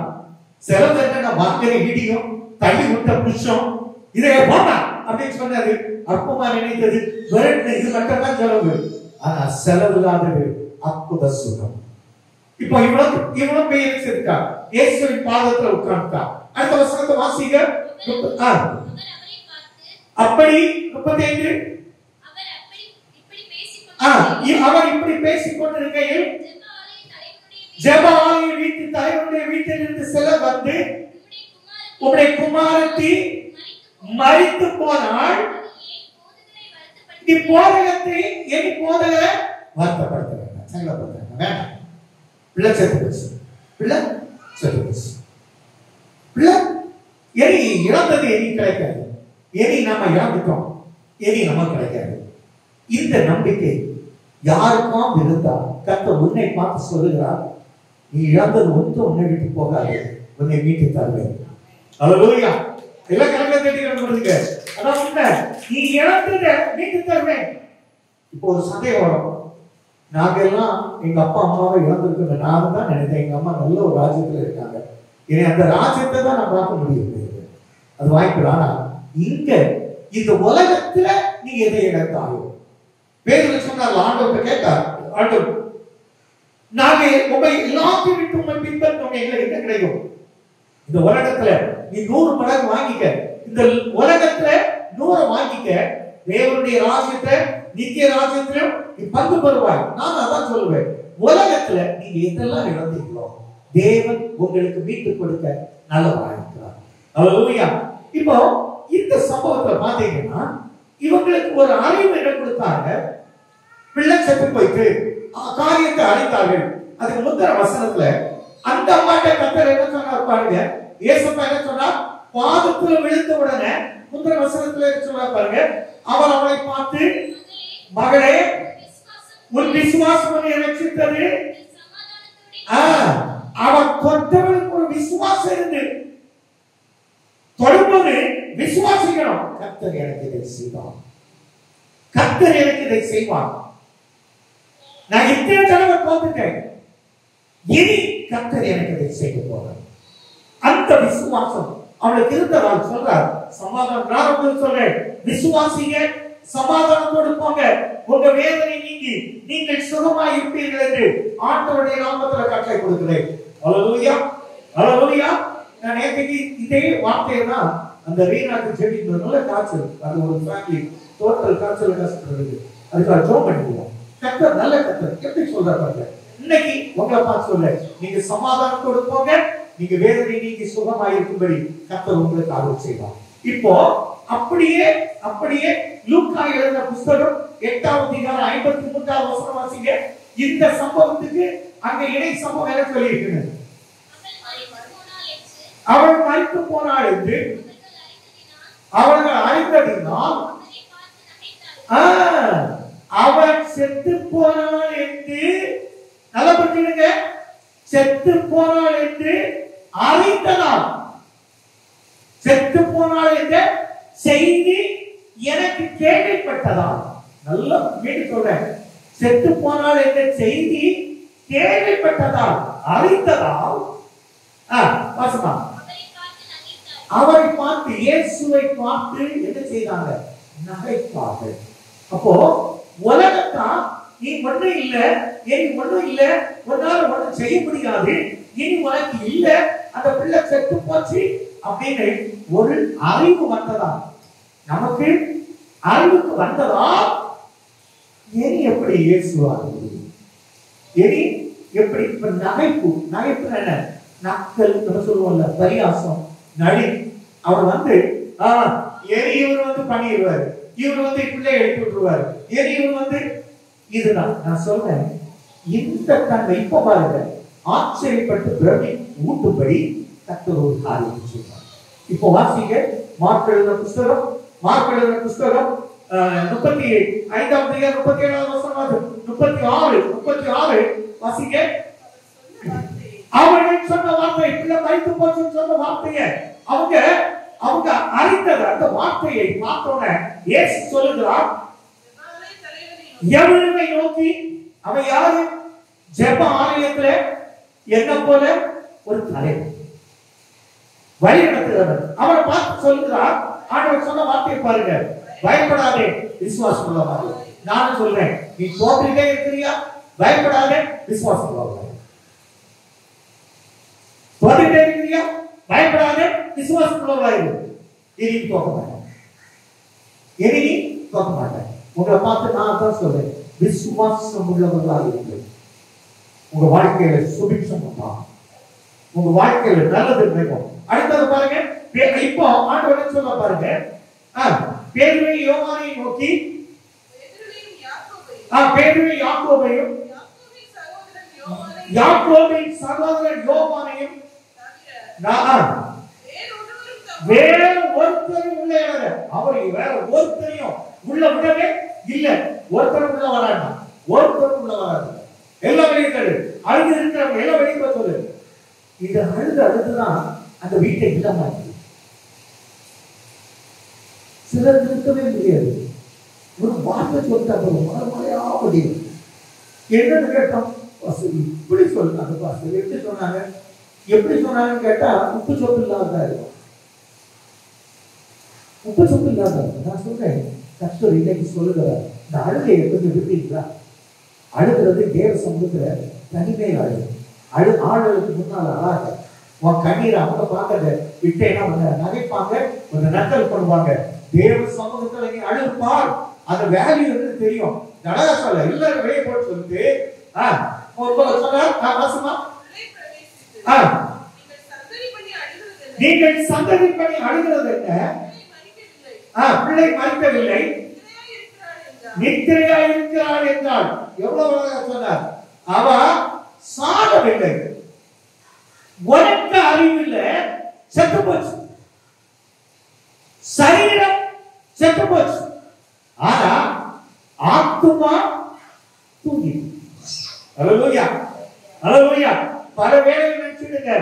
செலவு என்ன? வாங்கின இடியும் தள்ளி விட்ட புஷம் இதை போனா அப்படின்னு சொன்னாரு. அற்பமா நினைத்தது இது மட்டும்தான் செலவு. ஆனா செலவு இல்லாதது அற்புத சுகம். இப்போ இவ்வளவு பெயர் இருக்கா, இயேசுவின் பாதத்துல உட்கார்ந்தா. அடுத்த வசனத்தை வாசிங்க. அப்படி 35 அவர் இப்படி பேசிக் கொண்டிருக்கையில் ஜெப ஆலய வீட்டு தலைவனுடைய வீட்டிலிருந்து சிலர் வந்து, உம்முடைய குமாரத்தி மரித்து போனால் நீ போதகத்தை என் போதகரை வருத்தப்படுத்த வேண்டாம், சங்கடப்படுத்த வேண்டாம். பிள்ளை செத்து போச்சு, பிள்ளை செத்து போச்சு. பிள்ளை எரி இழந்தது எரி கிடைக்காது. எரி நாம இழந்துட்டோம், எரி நமக்கு கிடைக்காது. இந்த நம்பிக்கை யாருக்கும் இருந்தா கர்த்தர் உன்னை பார்த்து சொல்லுகிறார், நீ இழந்தது ஒன்று உன்னை விட்டு போகாது, உன்னை மீட்டு தருவேன். அல்லேலூயா. எல்லாம் கணக்கு தேடிக்க. அதான் உண்மை. நீ இழந்ததை மீட்டு தருவேன். இப்போ ஒரு சந்தேகம் வரும், நாங்க எல்லாம் எங்க அப்பா அம்மாவை இழந்திருக்கோம். நான் தான் நினைத்தேன் எங்க அம்மா நல்ல ஒரு ராஜ்யத்துல இருக்காங்க, இனி அந்த ராஜ்யத்தை தான் நான் பார்க்க முடியும். அது வாய்ப்பு. ஆனா இங்க இந்த உலகத்துல நீ எதை இழந்தாயோ, பேதுரு சொன்னார், ஆண்டவர்கிட்ட கேட்டார், ஆண்டவர் நாங்க உங்களை எல்லாத்தையும் விட்டு உங்களை பின்பற்றோம், எங்களுக்கு என்ன கிடைக்கும்? இந்த உலகத்துல நீ 100 மடங்கு வாங்கிக்க, இந்த உலகத்துல 100 வாங்கிக்க, தேவனுடைய ராஜ்யத்தை நித்திய ராஜ்யத்திலும் நீ பங்கு பெறுவாய். நான் அதான் சொல்லுவேன், உலகத்துல நீங்க எதெல்லாம் இழந்தீங்களோ தேவன் உங்களுக்கு மீட்டு கொடுக்க நல்லவராக இருக்கிறார். அல்லேலூயா. இப்போ இந்த சம்பவத்தை பாத்தீங்கன்னா இவங்களுக்கு ஒரு அறிவு என்ன கொடுத்தாங்க, பிள்ளை செத்து போயிட்டு காரியத்தை அழித்தார்கள். அதுக்கு முந்தின வசனத்துல அந்த அம்மாட்ட கர்த்தர் என்ன சொன்னார் பாருங்க, இயேசுப்பா என்ன சொன்னார், பாதத்துல விழுந்த உடனே முந்தின வசனத்துல சொன்னார் பாருங்க, அவர் அவளை பார்த்து, மகளே உன் விசுவாசம் ரட்சித்தது. அவன் தொட்டவனுக்கு ஒரு விசுவாசம் இருந்து தொடும்போது விசுவாசிக்கணும், கர்த்தர் எனக்கு இதை செய்வான், கர்த்தர் எனக்கு இதை செய்வான். நான் இத்தனை தடவை தோத்துட்டேன், இனி கர்த்தர் எனக்கு இதை செய்ய போறார். அந்த விசுவாசம் அவளுக்கு இருந்ததால் சொல்றார், சமாதானம். நான் உங்களுக்கு சொல்றேன், விசுவாசிங்க, சமாதானத்தோடு போங்க, உங்க வேதனை நீங்கி நீங்கள் சுகமாய் இருப்பீர்கள் என்று ஆண்டவருடைய நாமத்தில் கட்டளை கொடுக்கிறேன். அல்லேலூயா, அல்லேலூயா. நான் நேற்றைக்கு இதே வார்த்தையை தான் அந்த ரீனாக்கு செடிக்கு நல்ல காய்ச்சல், அது ஒரு ஃபேமிலி டோட்டல் காய்ச்சல் கஷ்டப்படுது, அதுக்காக ஜோம் பண்ணிடுவோம். கர்த்தர் நல்ல கர்த்தர் எப்படி சொல்றாரு பாருங்க, இன்னைக்கு உங்களை பார்த்து சொல்ல, நீங்க சமாதானத்தோடு போங்க, நீங்க வேதனை நீங்க சுகமாயிருக்கும்படி கர்த்தர் உங்களுக்கு அருள் செய்வார். இப்போ அப்படியே அப்படியே லூக்கா எழுதின புத்தகம் 8ஆம் அதிகாரம் 53ஆம் வசனம் வாசிங்க. இந்த சம்பவத்துக்கு அங்க இணை சம்பவம் என்ன சொல்லியிருக்கிறது? அவள் மரித்து போனாள் என்று அவர்கள் அறிந்ததினால் அவள் செத்து போனாள் என்று, நல்லா புரிஞ்சுடுங்க, செத்து போனாள் என்று அறிந்ததால், செத்து போனாள் என்ற செய்தி எனக்கு கேள்விப்பட்டதால், நல்லா மீண்டும் சொல்றேன், செத்து போனாள் என்ற செய்தி கேள்விப்பட்டதால் அறிந்ததால், வாசமா, அவரை பார்த்து இயேசுவை பார்த்து என்ன செய்தாங்க? நகைத்தார்கள். அப்போ உலகத்தா நீ ஒண்ணும் இல்ல, இனி ஒண்ணும் இல்ல, உன்னால ஒண்ணும் செய்ய முடியாது, இனி உனக்கு இல்ல, அந்த பிள்ளை செத்து போச்சு அப்படின்னு ஒரு அறிவு வந்ததா? நமக்கு அறிவுக்கு வந்ததா? இனி எப்படி இயேசுவார்? இனி எப்படி? இப்ப நகைப்பு, நகைப்பு என்ன? நக்கல் சொல்லுவோம்ல, பரியாசம், நடி. அவர் வந்து இவர் வந்து பண்ணிடுவாரு, இவர் வந்து பிள்ளை எடுத்து விட்டுருவாரு, இவர் வந்து இதுதான் நான் சொல்றேன். இந்த தன்மை இப்ப பாருங்க, ஆச்சரியப்பட்டு பிரமி ஊட்டும்படி கர்த்தர் ஒரு காரியம் சொல்றார். இப்போ வாசிங்க மார்க் எழுதின புத்தகம், மார்க் எழுதின புத்தகம் 35ஆம் அதிகாரம் 37ஆம் வசனம் 36 வாசிங்க. அவர்கள் சொன்ன வார்த்தை, பிள்ளை மரித்து போச்சுன்னு சொன்ன வார்த்தையை அவங்க அறிந்தது. அந்த வார்த்தையை பார்த்தோன்னே இயேசு சொல்லுகிறார், எவனை நோக்கி, அவன் யாரு? ஜெப ஆலயத்துல என்ன போல ஒரு தலைவர், வழி நடத்துகிறவர். அவரை பார்த்து சொல்லுகிறார், ஆண்டவர் சொன்ன வார்த்தையை பாருங்க, பயப்படாதே, விசுவாசம் உள்ளவனாக. நானும் சொல்றேன், நீ தோற்றிட்டே இருக்கிறியா? பயப்படாதே, விசுவாசம் உள்ளவனாக. தோற்றிட்டே இருக்கிறியா? பயப்படாதே, விசுவாசம் உள்ளவனாக. இனி தோக்க மாட்டேன், இனி தோக்க மாட்டேன். உங்களை பார்த்து நான் தான் சொல்றேன், விசுவாசம் உள்ளவர்களாக இருக்கிறது. உங்க வாழ்க்கையில சுபிட்சம் உண்டாகும், உங்க வாழ்க்கையில நல்லது கிடைக்கும். அடுத்தது பாருங்க, இப்போ ஆண்டவர் சொல்ல பாருங்க, பேதுருவை யோவானை நோக்கி, பேதுருவை யாக்கோபையும் யாக்கோபின் சகோதரன் யோவானையும் வேற ஒருத்தரும் உள்ள அவரை வேற ஒருத்தரையும் உள்ள விடவே இல்ல. ஒருத்தரும் உள்ள வராங்க, ஒருத்தரும் உள்ள வராது. எல்லாம் வெளியிட்டாரு, அழுது இருக்கிறவங்க எல்லாம் வெளியே சொல்லு. இது அழுதுதான் அந்த வீட்டை இல்லாம சிலர் நிறுத்தவே முடியாது. ஒரு வார்த்தை சொல்லிட்டு அப்புறம் மறுமலையா முடியும். என்னன்னு கேட்டோம், இப்படி சொல்லுங்க பாஸ்டர், எப்படி சொன்னாங்க, எப்படி சொன்னாங்கன்னு கேட்டா உப்பு சொப்பு இல்லாத இருக்கும், உப்பு சொப்பு இல்லாத. நான் சொல்றேன், கர்த்தர் இன்னைக்கு சொல்லுகிறார், இந்த அழுகையை கொஞ்சம் விடுறீங்களா? அழுகிறது தேவ சமூகத்துல தனிமை அழு ஆளுகளுக்கு முன்னால் அழாக. உன் கண்ணீரை அவங்க பார்க்கறது விட்டேன்னா உன்னை நகைப்பாங்க, உன்னை நக்கல் பண்ணுவாங்க. தேவ சமூகத்துல நீ அழுப்பார், அந்த வேல்யூ வந்து தெரியும். நடக சொல்ல எல்லாரும் வெளியே போட்டு சொல்லிட்டு நீங்கள் சந்ததி பண்ணி அழுகிறது என்ன? பிள்ளை மறிக்கவில்லை, நித்திரையா இருக்கிறாள் என்றால் எவ்வளவு சொன்னார்? அவ சாகவில்லை, உனக்கு அறிவில்லை, செத்து போச்சு, சரீரம் செத்து போச்சு, ஆனா ஆத்துமா தூங்கி. அல்லேலூயா, அல்லேலூயா. பல வேளை நினைச்சிடுங்க,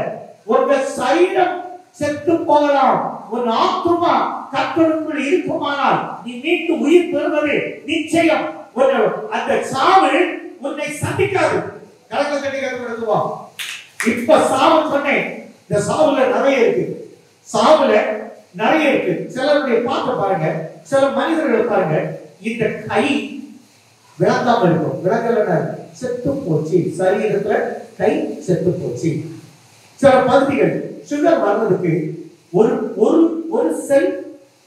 உங்க சரீரம் செத்து போகலாம், உன் ஆத்துமா கர்த்தருக்குள் இருக்குமானால் நீ மீட்டு உயிர் பெறுவது நிச்சயம். அந்த சாவு உன்னை சந்திக்காது. கலக்க கட்டிக்கிறதுவா. இப்ப சாவு சொன்னேன், இந்த சாவுல நிறைய இருக்கு, சாவுல நிறைய இருக்கு. சிலருடைய பார்த்து பாருங்க, சில மனிதர்களை பாருங்க, இந்த கை விளங்காம இருக்கும், விளங்கல செத்து போச்சு, சரீரத்துல கை செத்து போச்சு. சில பகுதிகள் சுகர் வர்றதுக்கு ஒரு ஒரு ஒரு செல்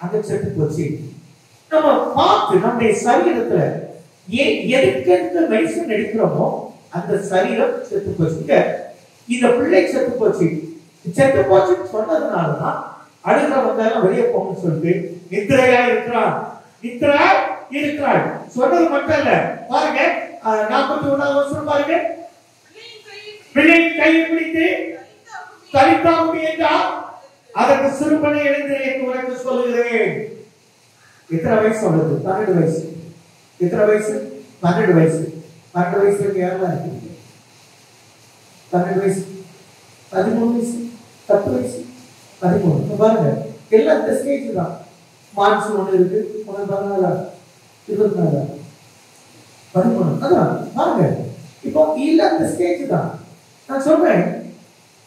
அங்க செத்து போச்சு. நம்ம பார்த்து நம்முடைய சரீரத்துல எதுக்கு மெடிசன் எடுக்கிறோமோ அந்த சரீரம் செத்து போச்சு. இந்த பிள்ளை செத்து போச்சு. செத்து போச்சுன்னு சொன்னதுனாலதான் அடுத்தவங்க வெளியே போகணும்னு சொல்லிட்டு நித்திரையா இருக்கிறான், நித்திரா இருக்கிறாள் சொன்னது மட்டும் இல்ல. பாருங்க 41வது வசனம் பாருங்க. பிள்ளை கையை பிடித்து தரித்தாகும்படி என்றால் அதற்கு சிறுபனை எழுந்து என்று உனக்கு சொல்லுகிறேன். எத்தனை வயசு சொல்றது? 12 வயசு. எத்தனை வயசு? 12 வயசு. 12 வயசுல யாரெல்லாம் இருக்கீங்க? 12 வயசு, 13 வயசு, 10 வயசு, 13. பாருங்க எல்லாம் இந்த ஸ்டேஜ் தான். மான்சூன் ஒண்ணு இருக்கு, 14, 24, 13. அதான் பாருங்க இப்போ இல்ல இந்த ஸ்டேஜ் தான். நான் சொல்றேன்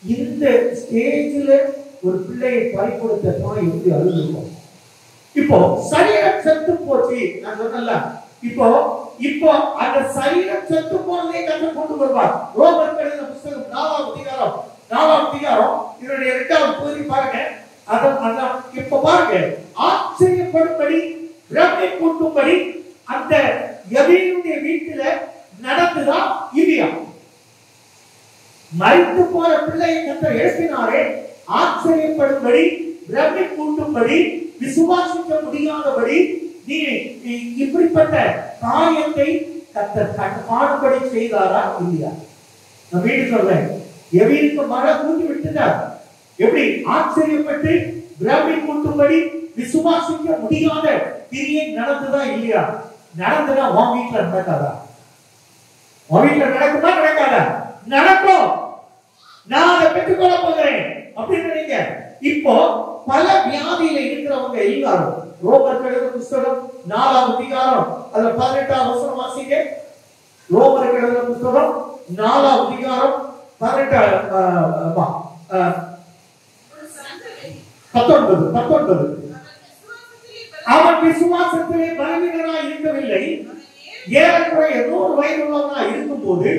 இந்த ஸ்டேஜ்ல ஒரு பிள்ளையை பறி கொடுத்த தாய் எப்படி அழுதுருக்கும். இப்போ சரீரம் செத்து போச்சு நான் சொன்னல. இப்போ அந்த சரீரம் செத்து போனதே கற்றுக் கொண்டு வருவார். ரோமர் எழுதின புத்தகம் 4வது அதிகாரம் இதனுடைய 2வது பகுதி பாருங்க. அதான் இப்ப பாருங்க ஆச்சரியப்படும்படி பிரமிப்பூட்டும்படி அந்த எபிரேயருடைய வீட்டில நடந்துதான் இல்லையா? மரித்து போன பிள்ளையை கர்த்தர் எழுப்பினாரே, ஆச்சரியப்படும்படி பிரமிப்பூட்டும்படி விசுவாசிக்க முடியாதபடி நீ இப்படிப்பட்ட காரியத்தை கர்த்தர் கண்பாடுபடி செய்தாரா இல்லையா? நான் வீடு சொல்றேன், எபிரேயருக்கு மழை கூட்டி விட்டுட்டார். எப்படி ஆச்சரியப்பட்டு பிரமிப்பூட்டும்படி விசுவாசிக்க முடியாத கிரியை நடந்துதா இல்லையா? நடந்துனா உன் வீட்டுல நடக்காதா? உன் வீட்டுல நடக்குமா நடக்காதா? நடக்கும். நான் அதை பெற்றுக்கொள்ள போகிறேன் அப்படின்னு நினைங்க. இப்போ பல வியாதியில இருக்கிறவங்க எல்லாரும் ரோமர் எழுதின புத்தகம் 4வது அதிகாரம் அதுல 18வது வசனம் வாசிங்க. ரோமர் எழுதின புத்தகம் 4வது அதிகாரம் 19. அவன் விசுவாசத்திலே பலவீனனாய் இருக்கவில்லை, ஏறக்குறைய 100 வயது உள்ளவனாய் இருக்கும்போது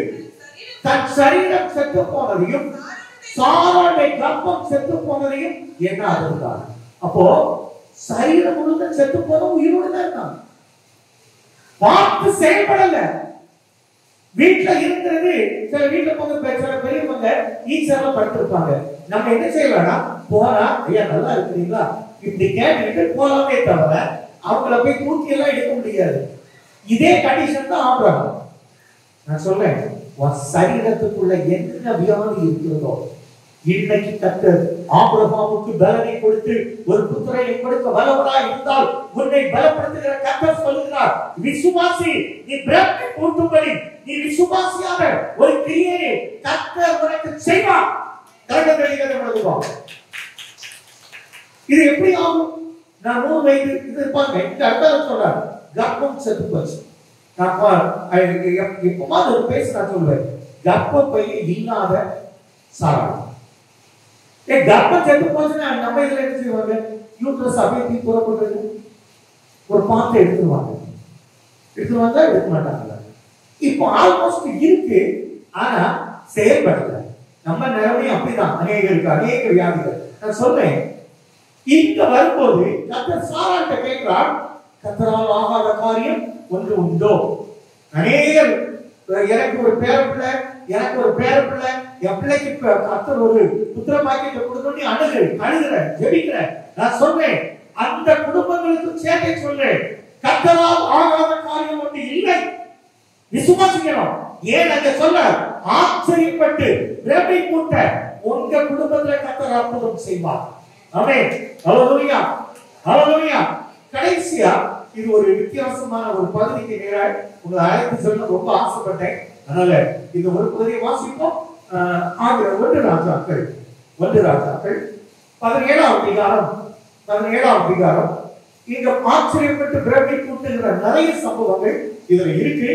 தன் சரீரம் செத்து போனதையும் சாராளுடைய கர்ப்பம் செத்து போனதையும் என்ன இருந்தார். அப்போ சரீரம் முழுக்க செத்து போன உயிரோடு தான் இருந்தான். பார்த்து செயல்படல. வீட்டுல இருக்கிறது சில வீட்டுல போங்க, சில பெரியவங்க ஈச்சர்லாம் படுத்திருப்பாங்க. நம்ம என்ன செய்யலாம்? போனா ஐயா நல்லா இருக்கிறீங்களா இப்படி கேட்டுக்கிட்டு போலாமே தவிர அவங்கள போய் தூக்கி எல்லாம் எடுக்க முடியாது. இதே கண்டிஷன் தான் ஆபிரகாம். நான் சொல்றேன் சரீரத்துக்குள்ள என்ன வியாதி இருக்கிறதோ இன்னைக்கு கர்த்தர் ஆபிரகாமுக்கு பலனை கொடுத்து ஒரு புத்திரனை கொடுக்க வல்லவராய் இருந்தால் உன்னை பலப்படுத்துகிற கர்த்தர் சொல்லுகிறார், விசுவாசி, நீ பிரமிப்பை ஊட்டும்படி நீ விசுவாசியாக ஒரு கிரியை கர்த்தர் உனக்கு செய்வார். இது எப்படி ஆகும்? நான் 100 வயது இது இருப்பாங்க. இந்த அர்த்தம் சொல்றாரு, கர்ப்பம் செத்து போச்சு. எப்பமாவது ஒரு பேச நான் சொல்லுவேன், கர்ப்பப்பையே இல்லாத சாரா கர்ப்பம் செத்து போச்சுன்னா நம்ம இதுல என்ன செய்வாங்க? யூட்ரஸ் அப்படியே புறப்பட்டு ஒரு பாத்தை எடுத்துருவாங்க. எடுக்க மாட்டாங்க. இப்போ ஆல்மோஸ்ட் இருக்கு, ஆனா செயல்படல. நம்ம நிலைமையும் அப்படிதான். அநேக வியாதிகள். நான் சொல்றேன் இங்க வரும்போது கர்த்தர் சாராட்ட கேட்கிறார், கர்த்தரால் ஆகாத காரியம் ஒன்று உண்டோ? அநேகர் எனக்கு ஒரு பேரப்பிள்ளை என் பிள்ளைக்கு கர்த்தர் ஒரு புத்திர பாக்கியத்தை கொடுக்கணும் அழுகிற ஜெபிக்கிற. நான் சொல்றேன் அந்த குடும்பங்களுக்கு சேர்க்கை சொல்றேன், கர்த்தரால் ஆகாத காரியம் ஒன்று இல்லை. விசுவாசிக்கணும். ஏன் அங்க சொல்ல ஆச்சரியப்பட்டு பிரமை கூட்ட உங்க குடும்பத்துல கர்த்தர் அற்புதம் செய்வார். ஆமென். ஹல்லேலூயா, ஹல்லேலூயா. கடைசியா இது ஒரு வித்தியாசமான ஒரு பகுதிக்கு நேராக உங்களை அழைத்து சொல்ல ரொம்ப ஆசைப்பட்டேன். அதனால இந்த ஒரு பகுதியை வாசிப்போம். 1 ராஜாக்கள் 17ஆம் அதிகாரம். இங்க ஆச்சரியப்பட்டு பிரமை கூட்டுகிற நிறைய சம்பவங்கள் இதுல இருக்கு.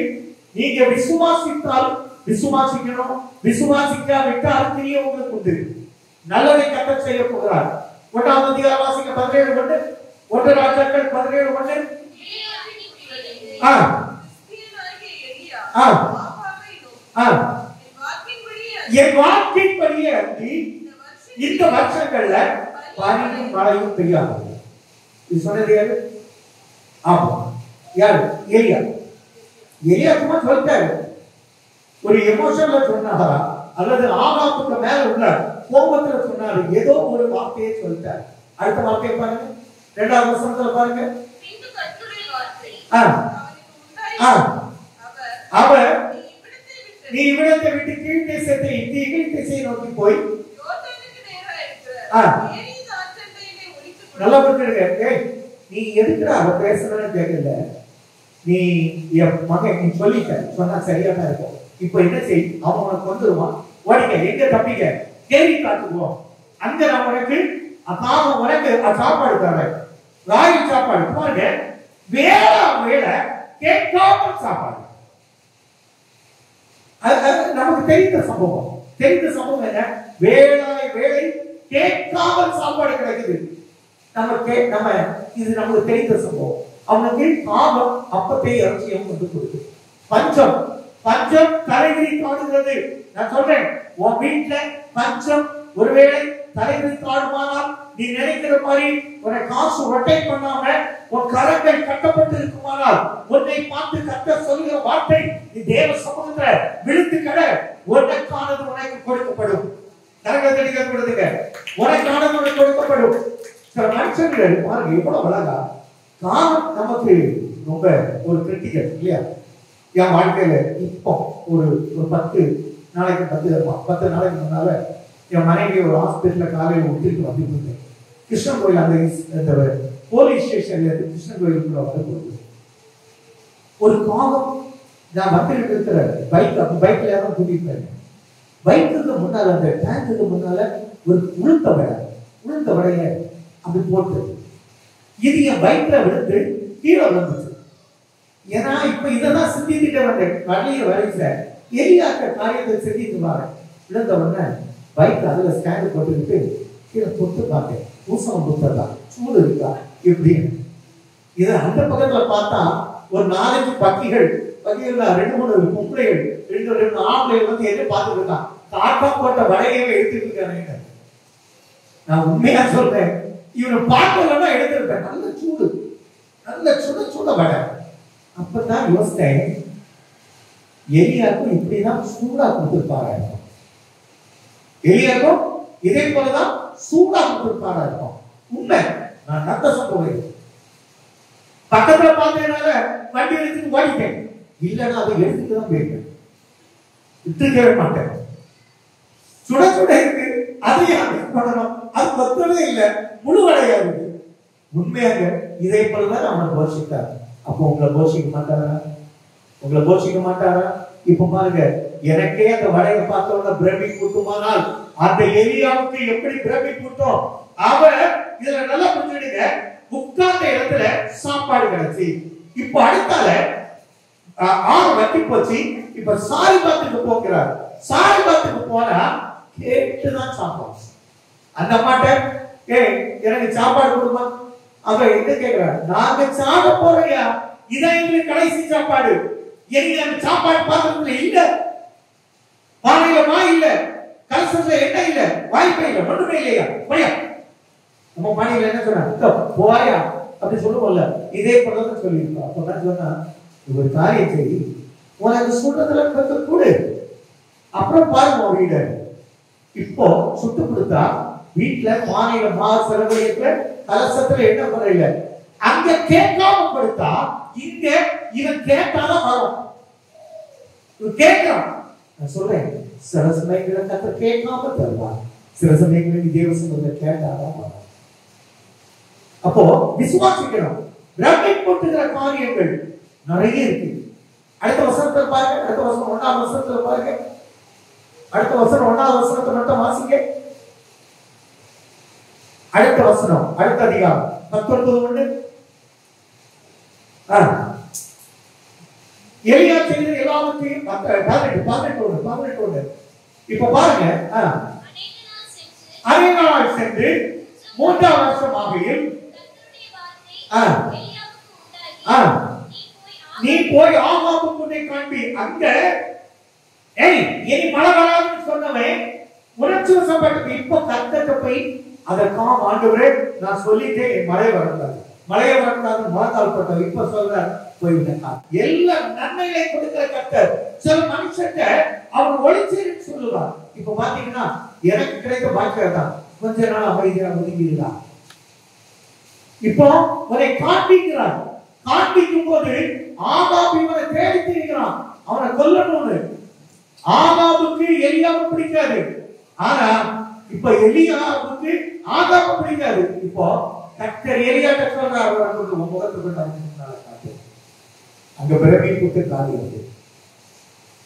நீங்க விசுவாசித்தால் விசுவாசிக்கணும், விசுவாசிக்காவிட்டால் கிரியை உங்களுக்கு உண்டு. நல்லதை கர்த்தர் செய்ய போகிறார். 1ஆம் அதிகாரம் வாசிக்க 17:1. 1 ராஜாக்கள் 17:1. என் வாக்கின்படியே அன்றி இந்த வருஷங்கள்ல பனியும் மழையும் பெய்யாது. இது சொன்னது யாரு? ஆமா, யாரு? எலியா. எலியா சும்மா சொல்லிட்டாரு, ஒரு எமோஷன்ல சொன்னாரா அல்லது ஆகாப்புக்கு மேல உள்ள கோபத்துல சொன்னாரு? ஏதோ ஒரு வார்த்தையை சொல்லிட்டார். அடுத்த வார்த்தையை பாருங்க, 2வது வசனத்துல பாருங்க. அவர் நீ இவ்விடத்தை விட்டு கீழ் தேசத்தை கீழ் திசையை நோக்கி போய் நல்லா புரிஞ்சுடுங்க. நீ எதுக்குடா அவ பேசணும்னு கேட்கல, நீ என் மகன் நீ சொல்லிட்ட சொன்னா சரியா தான் இருக்கும். இப்ப என்ன செய், அவன் உனக்கு வந்துருவான், ஓடிக்க, எங்க தப்பிக்க, கேள்வி காட்டுவோம். அங்க நான் உனக்கு உனக்கு சாப்பாடு தரேன், ராயில் சாப்பாடு பாருங்க. வேலை கேட்காமல் சாப்பாடு. நமக்கு தெரிந்த சம்பவம் என்ன? வேலை கேட்காமல் சாப்பாடு கிடைக்குது. நம்ம இது நமக்கு தெரிந்த சம்பவம். அவனுக்கு பாவம் அப்பத்தை இறைச்சியும் வந்து கொடுத்து பஞ்சம் தலைவிரி காடுகிறது. நான் சொல்றேன், உன் வீட்டுல பஞ்சம் ஒருவேளை தலைவிரி காடுமானால் நீ நினைக்கிற மாதிரி உன்னை காசு ரொட்டேட் பண்ணாம உன் கரங்கள் கட்டப்பட்டு இருக்குமானால் உன்னை பார்த்து கத்த சொல்லுகிற வார்த்தை, நீ தேவ சமூகத்துல விழுத்து கட, உனக்கானது உனக்கு கொடுக்கப்படும். கரங்கள் தெரிவிக்கப்படுதுங்க, உனக்கானது உனக்கு கொடுக்கப்படும். சில மனுஷங்கள் பாருங்க எவ்வளவு அழகா, காலம் நமக்கு ரொம்ப ஒரு கிரிட்டிக்கல் இல்லையா? என் வாழ்க்கையில இப்போ ஒரு 10 நாளைக்கு முன்னால என் மனைவி ஒரு ஹாஸ்பிட்டல்ல காலையில் விட்டுட்டு வந்துட்டு கிருஷ்ணன் கோயில் அந்த போலீஸ் ஸ்டேஷன்ல இருந்து கிருஷ்ணன் கோயிலுக்குள்ள வந்து ஒரு காலம் நான் வந்துட்டு இருக்கிற பைக்ல தான் கூட்டிட்டு போயிருந்தேன். பைக்குக்கு முன்னால அந்த டேங்குக்கு முன்னால ஒரு உளுந்த வடையில அப்படி போட்டு இது என் பைக்ல விழுந்து கீழே வந்துச்சு. ஏன்னா இப்ப இதெல்லாம் சிந்திக்கிட்ட வந்தேன். வழிய வரைச எரியாக்க காரியத்தை சிந்தித்து வரேன். விழுந்த உடனே பைக் அதுல ஸ்டாண்ட் போட்டுக்கிட்டு கீழே தொட்டு பார்த்தேன். ஊசம் கொடுத்ததா, சூடு இருக்கா இப்படின்னு. இது அந்த பக்கத்துல பார்த்தா ஒரு 4-5 பக்கிகள் 2-3 பொம்பளைகள் 2 ஆம்பளைகள் வந்து என்ன பார்த்துட்டு இருக்கான். காக்கா போட்ட வடையவே எடுத்துட்டு இருக்கானே. நான் உண்மையா சொல்றேன், இவனை பார்க்கலன்னா எடுத்திருப்பேன். நல்ல சுட வடை. அப்பதான் யோசித்தேன், எலியாக்கும் இப்படிதான் சூடா கொடுத்திருப்பாரு. எலியாக்கும் இதே போலதான் சூடா கொடுத்திருப்பாரா இருக்கும். உண்மை, நான் நத்த சொல்றேன். பக்கத்துல பார்த்ததுனால வண்டி எடுத்துட்டு ஓடிட்டேன். இல்லைன்னா அதை எடுத்துட்டு தான் போயிருக்கேன், விட்டுக்கவே மாட்டேன். சுட இருக்கு, அதையும் பண்ணணும். அது மொத்தமே இல்லை, முழுவடையா இருக்கு. உண்மையாக இதே போலதான் அவனை போஷித்தார். அப்போ உங்களை போஷிக்க மாட்டாரா? இப்ப பாருங்க, எனக்கே அந்த வடையை பார்த்தோம்னா பிரமி கூட்டுமானால் அந்த எலியாவுக்கு எப்படி பிரமி கூட்டும்? அவர் இதுல நல்லா புரிஞ்சுடுங்க, உட்கார்ந்த இடத்துல சாப்பாடு கிடைச்சி. இப்ப அடுத்தால 6 வட்டி போச்சு. இப்ப சாரிபாத்துக்கு போகிறார். சாரிபாத்துக்கு போனா கேட்டுதான் சாப்பாடு. அந்த மாட்ட எனக்கு சாப்பாடு கொடுமா? அவ என்ன கேட்கிறார், நாங்க சாப்பிட போறையா, இதான் எங்களுக்கு கடைசி சாப்பாடு. எனக்கு அந்த சாப்பாடு பாத்திரத்துல இல்ல, பானையில இல்ல, கலசத்துல என்ன இல்ல, வாய்ப்பே இல்ல, ஒண்ணுமே இல்லையா, போயா. நம்ம பானையில என்ன சொன்னா போயா அப்படி சொல்லுவோம்ல, இதே போலதான் சொல்லியிருக்கோம். அப்ப நான் சொன்னா, ஒரு காரியம் செய்தி உனக்கு சுடுறதுல கூடு, அப்புறம் பாருங்க வீடு. இப்போ சுட்டு கொடுத்தா வீட்டுல பானையில செலவழிக்க கலசத்துல என்ன பண்ணல, அங்க கேட்காம படுத்தா இங்க இவன் கேட்டாதான் வரும். கேட்கிறான். நான் சொல்றேன், சில சமயங்களை கத்த கேட்காம தருவான், சில சமயங்களில் தேவசங்களை கேட்டாதான் வரும். அப்போ விசுவாசிக்கணும். பிரமிட் போட்டுகிற காரியங்கள் நிறைய இருக்கு. அடுத்த வசனத்தில் பாருங்க, அடுத்த வசனம் 1ஆம் வசனத்துல பாருங்க. அடுத்த வசனம் 1ஆவது வசனத்தை மட்டும் வாசிங்க. அடுத்த வசனம், அடுத்த அதிகாரம் 19:1. எலியா செய்த எல்லாவற்றையும் 18:1. இப்ப பாருங்க, அநேக நாள் சென்று 3ஆம் வருஷம் ஆகையில் நீ போய் ஆகாபுக்கு முன்னே காண்பி. அங்க இனி மழை வராதுன்னு சொன்னவன் உணர்ச்சி வசப்பட்டு இப்ப கத்தட்ட போய் அதற்காக ஆண்டவரே நான் சொல்லிட்டேன், மழை வரக்கூடாது மழையை வரக்கூடாது மழைக்கால் பட்டது. இப்ப சொல்ற போய்விட்டார். எல்லா நன்மைகளை கொடுக்கிற கர்த்தர் சில மனுஷங்க அவர் ஒளிச்சேரின்னு சொல்லுவார். இப்ப பாத்தீங்கன்னா எனக்கு கிடைத்த பாக்கியம் தான் கொஞ்ச நாள் அமைதியா ஒதுங்கிடுறார். இப்போ அவரை காண்பிக்கிறார். காண்பிக்கும் போது ஆகாப் இவனை தேடி திரிகிறான், அவனை கொல்லணும்னு. ஆகாபுக்கு எலியாவை பிடிக்காது, ஆனா இப்ப எலியாவுக்கு ஆகாப பிடிக்காது. இப்போ கர்த்தர் எலியாட்ட சொல்றார், முகத்துக்கு காட்டு. அங்க பிரமிப்புக்கு காரியம்.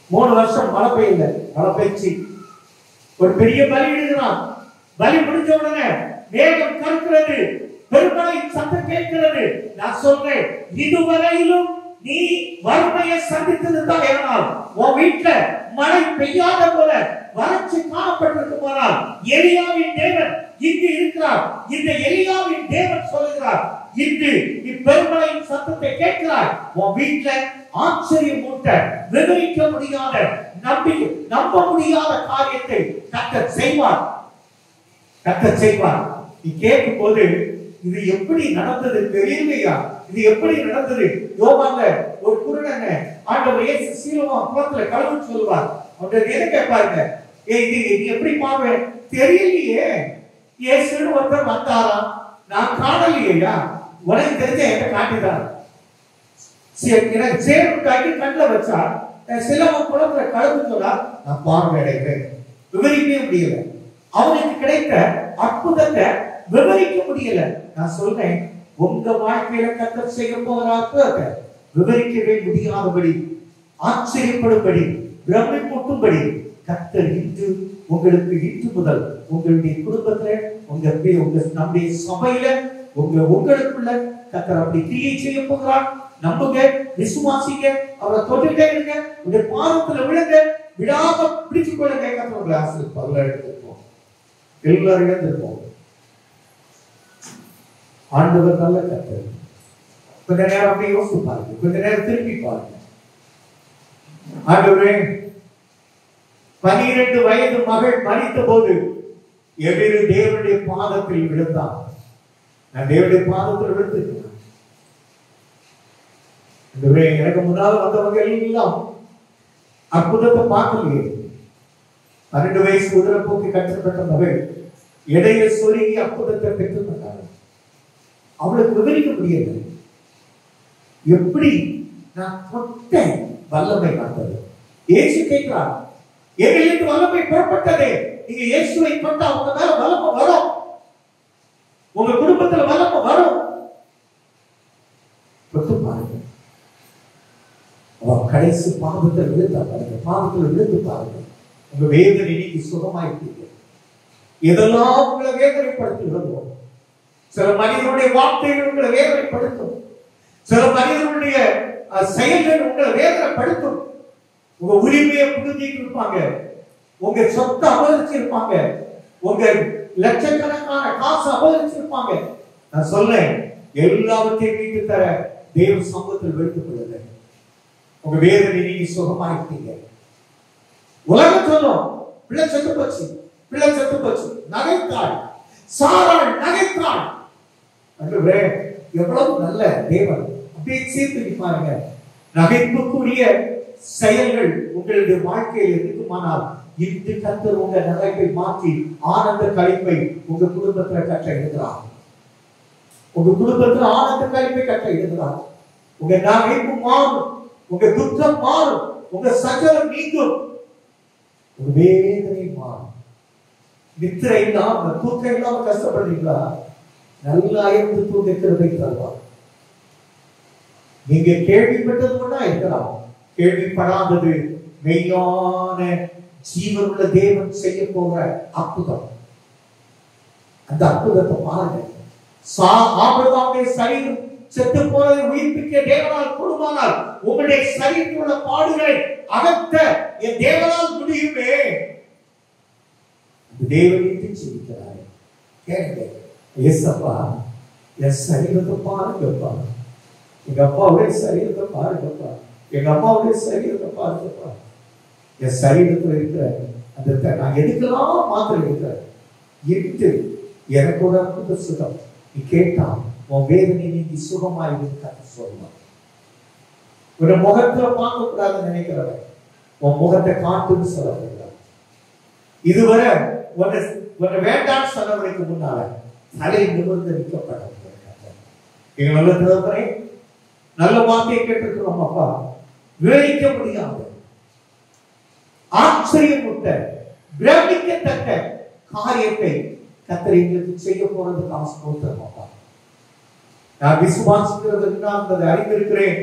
3 வருஷம் மழை பெய்யல, மழை பெய்ச்சி ஒரு பெரிய பலி இடுகிறான். பலி முடிஞ்ச உடனே மேகம் கருக்கிறது, பெருமழையின் சத்தம் கேட்கிறது. நான் சொல்றேன், இதுவரையிலும் நீ வறுமையை சந்தித்திருந்தால் என்னால் உன் வீட்டுல மழை பெய்யாத போல வறட்சி காணப்பட்டிருக்குமானால் எலியாவின் தேவன் இங்கு இருக்கிறார். இந்த எலியாவின் தேவன் சொல்லுகிறார், இன்று நீ பெருமழையின் சத்தத்தை கேட்கிறாய். உன் வீட்டுல ஆச்சரியம் ஊட்ட விவரிக்க முடியாத நம்ப முடியாத காரியத்தை கர்த்தர் செய்வார். கர்த்தர் செய்வார். நீ கேட்கும் போது இது எப்படி நடந்தது தெரியலையா? இது எப்படி நடந்தது? யோவான்ல ஒரு குருடன ஆண்டவர் இயேசு சீலோவாம் குளத்துல கழுவு சொல்லுவார். அவன் என்ன கேட்பாருங்க, இது நீ எப்படி பாவே தெரியலையே. இயேசுன்னு ஒருத்தர் வந்தாரா, நான் காணலையா? உனக்கு தெரிஞ்ச என்ன காட்டிதான் எனக்கு சேரும் காட்டி கண்ணுல வச்சா சிலவன் குளத்துல கழுவு சொல்லா நான் பார்வையடைகிறேன். விவரிக்கவே முடியல. அவனுக்கு கிடைத்த அற்புதத்தை விவரிக்க முடியல. நான் சொல்றேன், உங்க வாழ்க்கையில கர்த்தர் செய்ய போகிற அற்புதத்தை விவரிக்கவே முடியாதபடி, ஆச்சரியப்படும்படி, பிரமிப்பூட்டும்படி கர்த்தர் இன்று உங்களுக்கு இன்று முதல் உங்களுடைய குடும்பத்துல, உங்க நம்முடைய சபையில, உங்களுக்குள்ள கர்த்தர் அப்படி கிரியை செய்ய போகிறார். நம்புங்க, விசுவாசிங்க, அவரை தொட்டுட்டே இருங்க, உங்களுடைய பாதத்துல விழுங்க, விடாம பிடிச்சு கொள்ளுங்க. கர்த்தர் உங்களை ஆசீர்வதிப்பார். எடுத்துப்போம், எல்லாரும் எழுந்திருப்போம். ஆண்டவர் நல்ல கர்த்தர். கொஞ்ச நேரம் அப்படியே யோசித்து பாருங்க, கொஞ்ச நேரம் திருப்பி பாருங்க. ஆண்டவரே, 12 வயது மகள் மரித்த போது எதிரு தேவனுடைய பாதத்தில் விழுந்தான். நான் தேவனுடைய பாதத்தில் விழுந்திருக்கிறேன். எனக்கு முன்னால் வந்தவங்க எல்லாம் அற்புதத்தை பார்க்கலையே. 12 வயசு உதிரப்போக்கு கட்டப்பட்ட மகள் இடையில சொல்லி அற்புதத்தை பெற்றுக் கொண்டார். அவளுக்கு விவரிக்க முடியல. எப்படி நான் தொட்ட வல்லமை வந்தது? இயேசு கேட்கிறார், எங்கிலிருந்து வல்லமை புறப்பட்டதே? நீங்க இயேசுவை தொட்டா உங்க மேல வல்லமை வரும், உங்க குடும்பத்துல வல்லமை வரும். தொட்டு பாருங்க. கடைசி பாதத்தில் விழுந்தா பாருங்க, பாதத்தில் விழுந்து பாருங்க. உங்க வேதனை நீக்கி சுகமாயிட்டீங்க. எதெல்லாம் உங்களை வேதனைப்படுத்துகிறதோ, சில மனிதனுடைய வார்த்தைகள் உங்களை வேதனைப்படுத்தும், சில மனிதனுடைய செயல்கள் உங்களை வேதனைப்படுத்தும். உங்க உரிமையை புரிஞ்சிட்டு இருப்பாங்க, உங்க சொத்தை அபகரிச்சிருப்பாங்க, உங்க லட்சக்கணக்கான காசு அபகரிச்சிருப்பாங்க. நான் சொல்றேன், எல்லாவற்றையும் மீட்டு தர தேவ சமூகத்தில் வைத்துக் கொள்ளுங்க. உங்க வேதனை நீங்க சுகமாயிட்டீங்க. உலகம் சொல்லும், பிள்ளை செத்து போச்சு, பிள்ளை செத்து போச்சு, நகைத்தாள், சாராள் நகைத்தாள். அன்றுவரே, எவ்வளவு நல்ல தேவன். அப்படியே சீர்த்து பாருங்க. நகைப்புக்குரிய செயல்கள் உங்களுடைய வாழ்க்கையில் இருக்குமானால் இன்று கர்த்தர் உங்க நகைப்பை மாற்றி ஆனந்த கழிப்பை உங்க குடும்பத்தில் கட்ட எழுதுகிறார். உங்க குடும்பத்தில் ஆனந்த கழிப்பை கட்ட எழுதுகிறார். உங்க நகைப்பு மாறும், உங்க துக்கம் மாறும், உங்க சஞ்சலம் நீங்கும், உங்க வேதனை மாறும். நித்திரை இல்லாம தூக்கம் இல்லாம கஷ்டப்படுறீங்களா? நல்லா இருந்து தூக்கத்தை தருவார். நீங்க கேள்விப்பட்டது ஒண்ணா இருக்கலாம், கேள்விப்படாதது மெய்யான ஜீவனுள்ள தேவன் செய்ய போற அற்புதம். அந்த அற்புதத்தை பாருங்க. ஆபிரகாமுடைய சரீரம் செத்து போனதை உயிர்ப்பிக்க தேவனால் கூடுமானால் உங்களுடைய சரீரத்தில் உள்ள பாடுகளை அகற்ற என் தேவனால் முடியுமே. தேவனை செய்கிறார். கேளுங்க, ஏசப்பா என் சரீரத்தை பாருங்கப்பா, எங்க அப்பாவுடைய சரீரத்தை பாருங்கப்பா, எங்க அம்மாவுடைய சரீரத்தை பாருங்கப்பா. என் சரீரத்தில் இருக்கிற அந்த நான் எதுக்கெல்லாம் மாத்திரை இருக்கிறேன் இருந்து எனக்கு ஒரு அற்புத சுகம். நீ கேட்டா உன் வேதனை நீங்கி சுகமாயிருந்து சொல்லுவான். ஒரு முகத்துல பார்க்க கூடாதுன்னு நினைக்கிறவன் உன் முகத்தை காட்டுன்னு சொல்லப்படுகிறார். இதுவரை உன்னை வேண்டான்னு சொன்னவனுக்கு முன்னால தலை நிமிர்ந்து நிற்கப்பட்ட எங்க நல்ல தகப்பனே, நல்ல வார்த்தையை கேட்டிருக்கிறோம் அப்பா. விவரிக்க முடியாத ஆச்சரியப்பட்ட பிரமிக்கத்தக்க காரியத்தை கர்த்தர் எங்களுக்கு செய்ய போறதுக்காக ஸ்தோத்திரம் அப்பா. நான் விசுவாசிக்கிறது என்பதை அறிந்திருக்கிறேன்.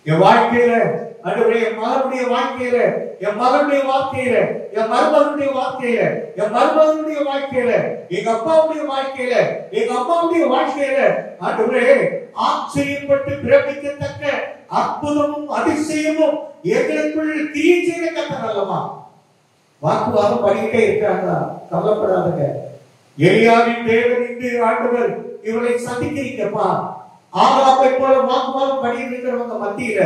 என் வாழ்க்கையில ஆண்டவரே, என் மகனுடைய வாழ்க்கையில, என் மகனுடைய வாழ்க்கையில, என் மருமகனுடைய வாழ்க்கையில, என் மருமகனுடைய வாழ்க்கையில, எங்க அப்பாவுடைய வாழ்க்கையில, எங்க அம்மாவுடைய வாழ்க்கையில ஆண்டவரே ஆச்சரியப்பட்டு பிரமிக்கத்தக்க அற்புதமும் அதிசயமும் எங்களுக்குள் கிரியை செய்த கர்த்தர் அல்லவா. வாக்குவாதம் பண்ணிக்கிட்டே இருக்காங்களா? கவலைப்படாதங்க. எலியாவின் தேவன் இன்று ஆண்டவர் இவரை சந்திக்கிறீங்கப்பா. ஆகாபை போல வாக்குவாதம் பண்ணிட்டு இருக்கிறவங்க மத்தியில,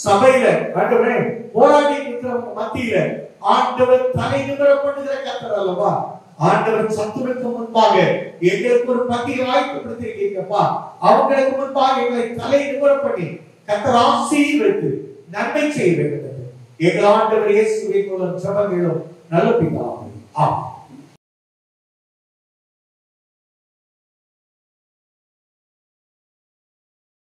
சபையில ஆண்டவரே போராடி இருக்கிறவங்க மத்தியில ஆண்டவர் தலை நிமிர பண்ணுகிற கர்த்தர் அல்லவா. ஆண்டவர் சத்துருக்கு முன்பாக எங்களுக்கு ஒரு பத்தியை ஆயத்தப்படுத்திருக்கீங்கப்பா. அவங்களுக்கு முன்பாக எங்களை தலை நிமிர பண்ணி கர்த்தர் ஆசீர்வதித்து நன்மை செய்ய வேண்டும். எங்கள் ஆண்டவர் இயேசுவின் மூலம் ஜெபங்களும் நல்ல பிதாவே. ஆமென்.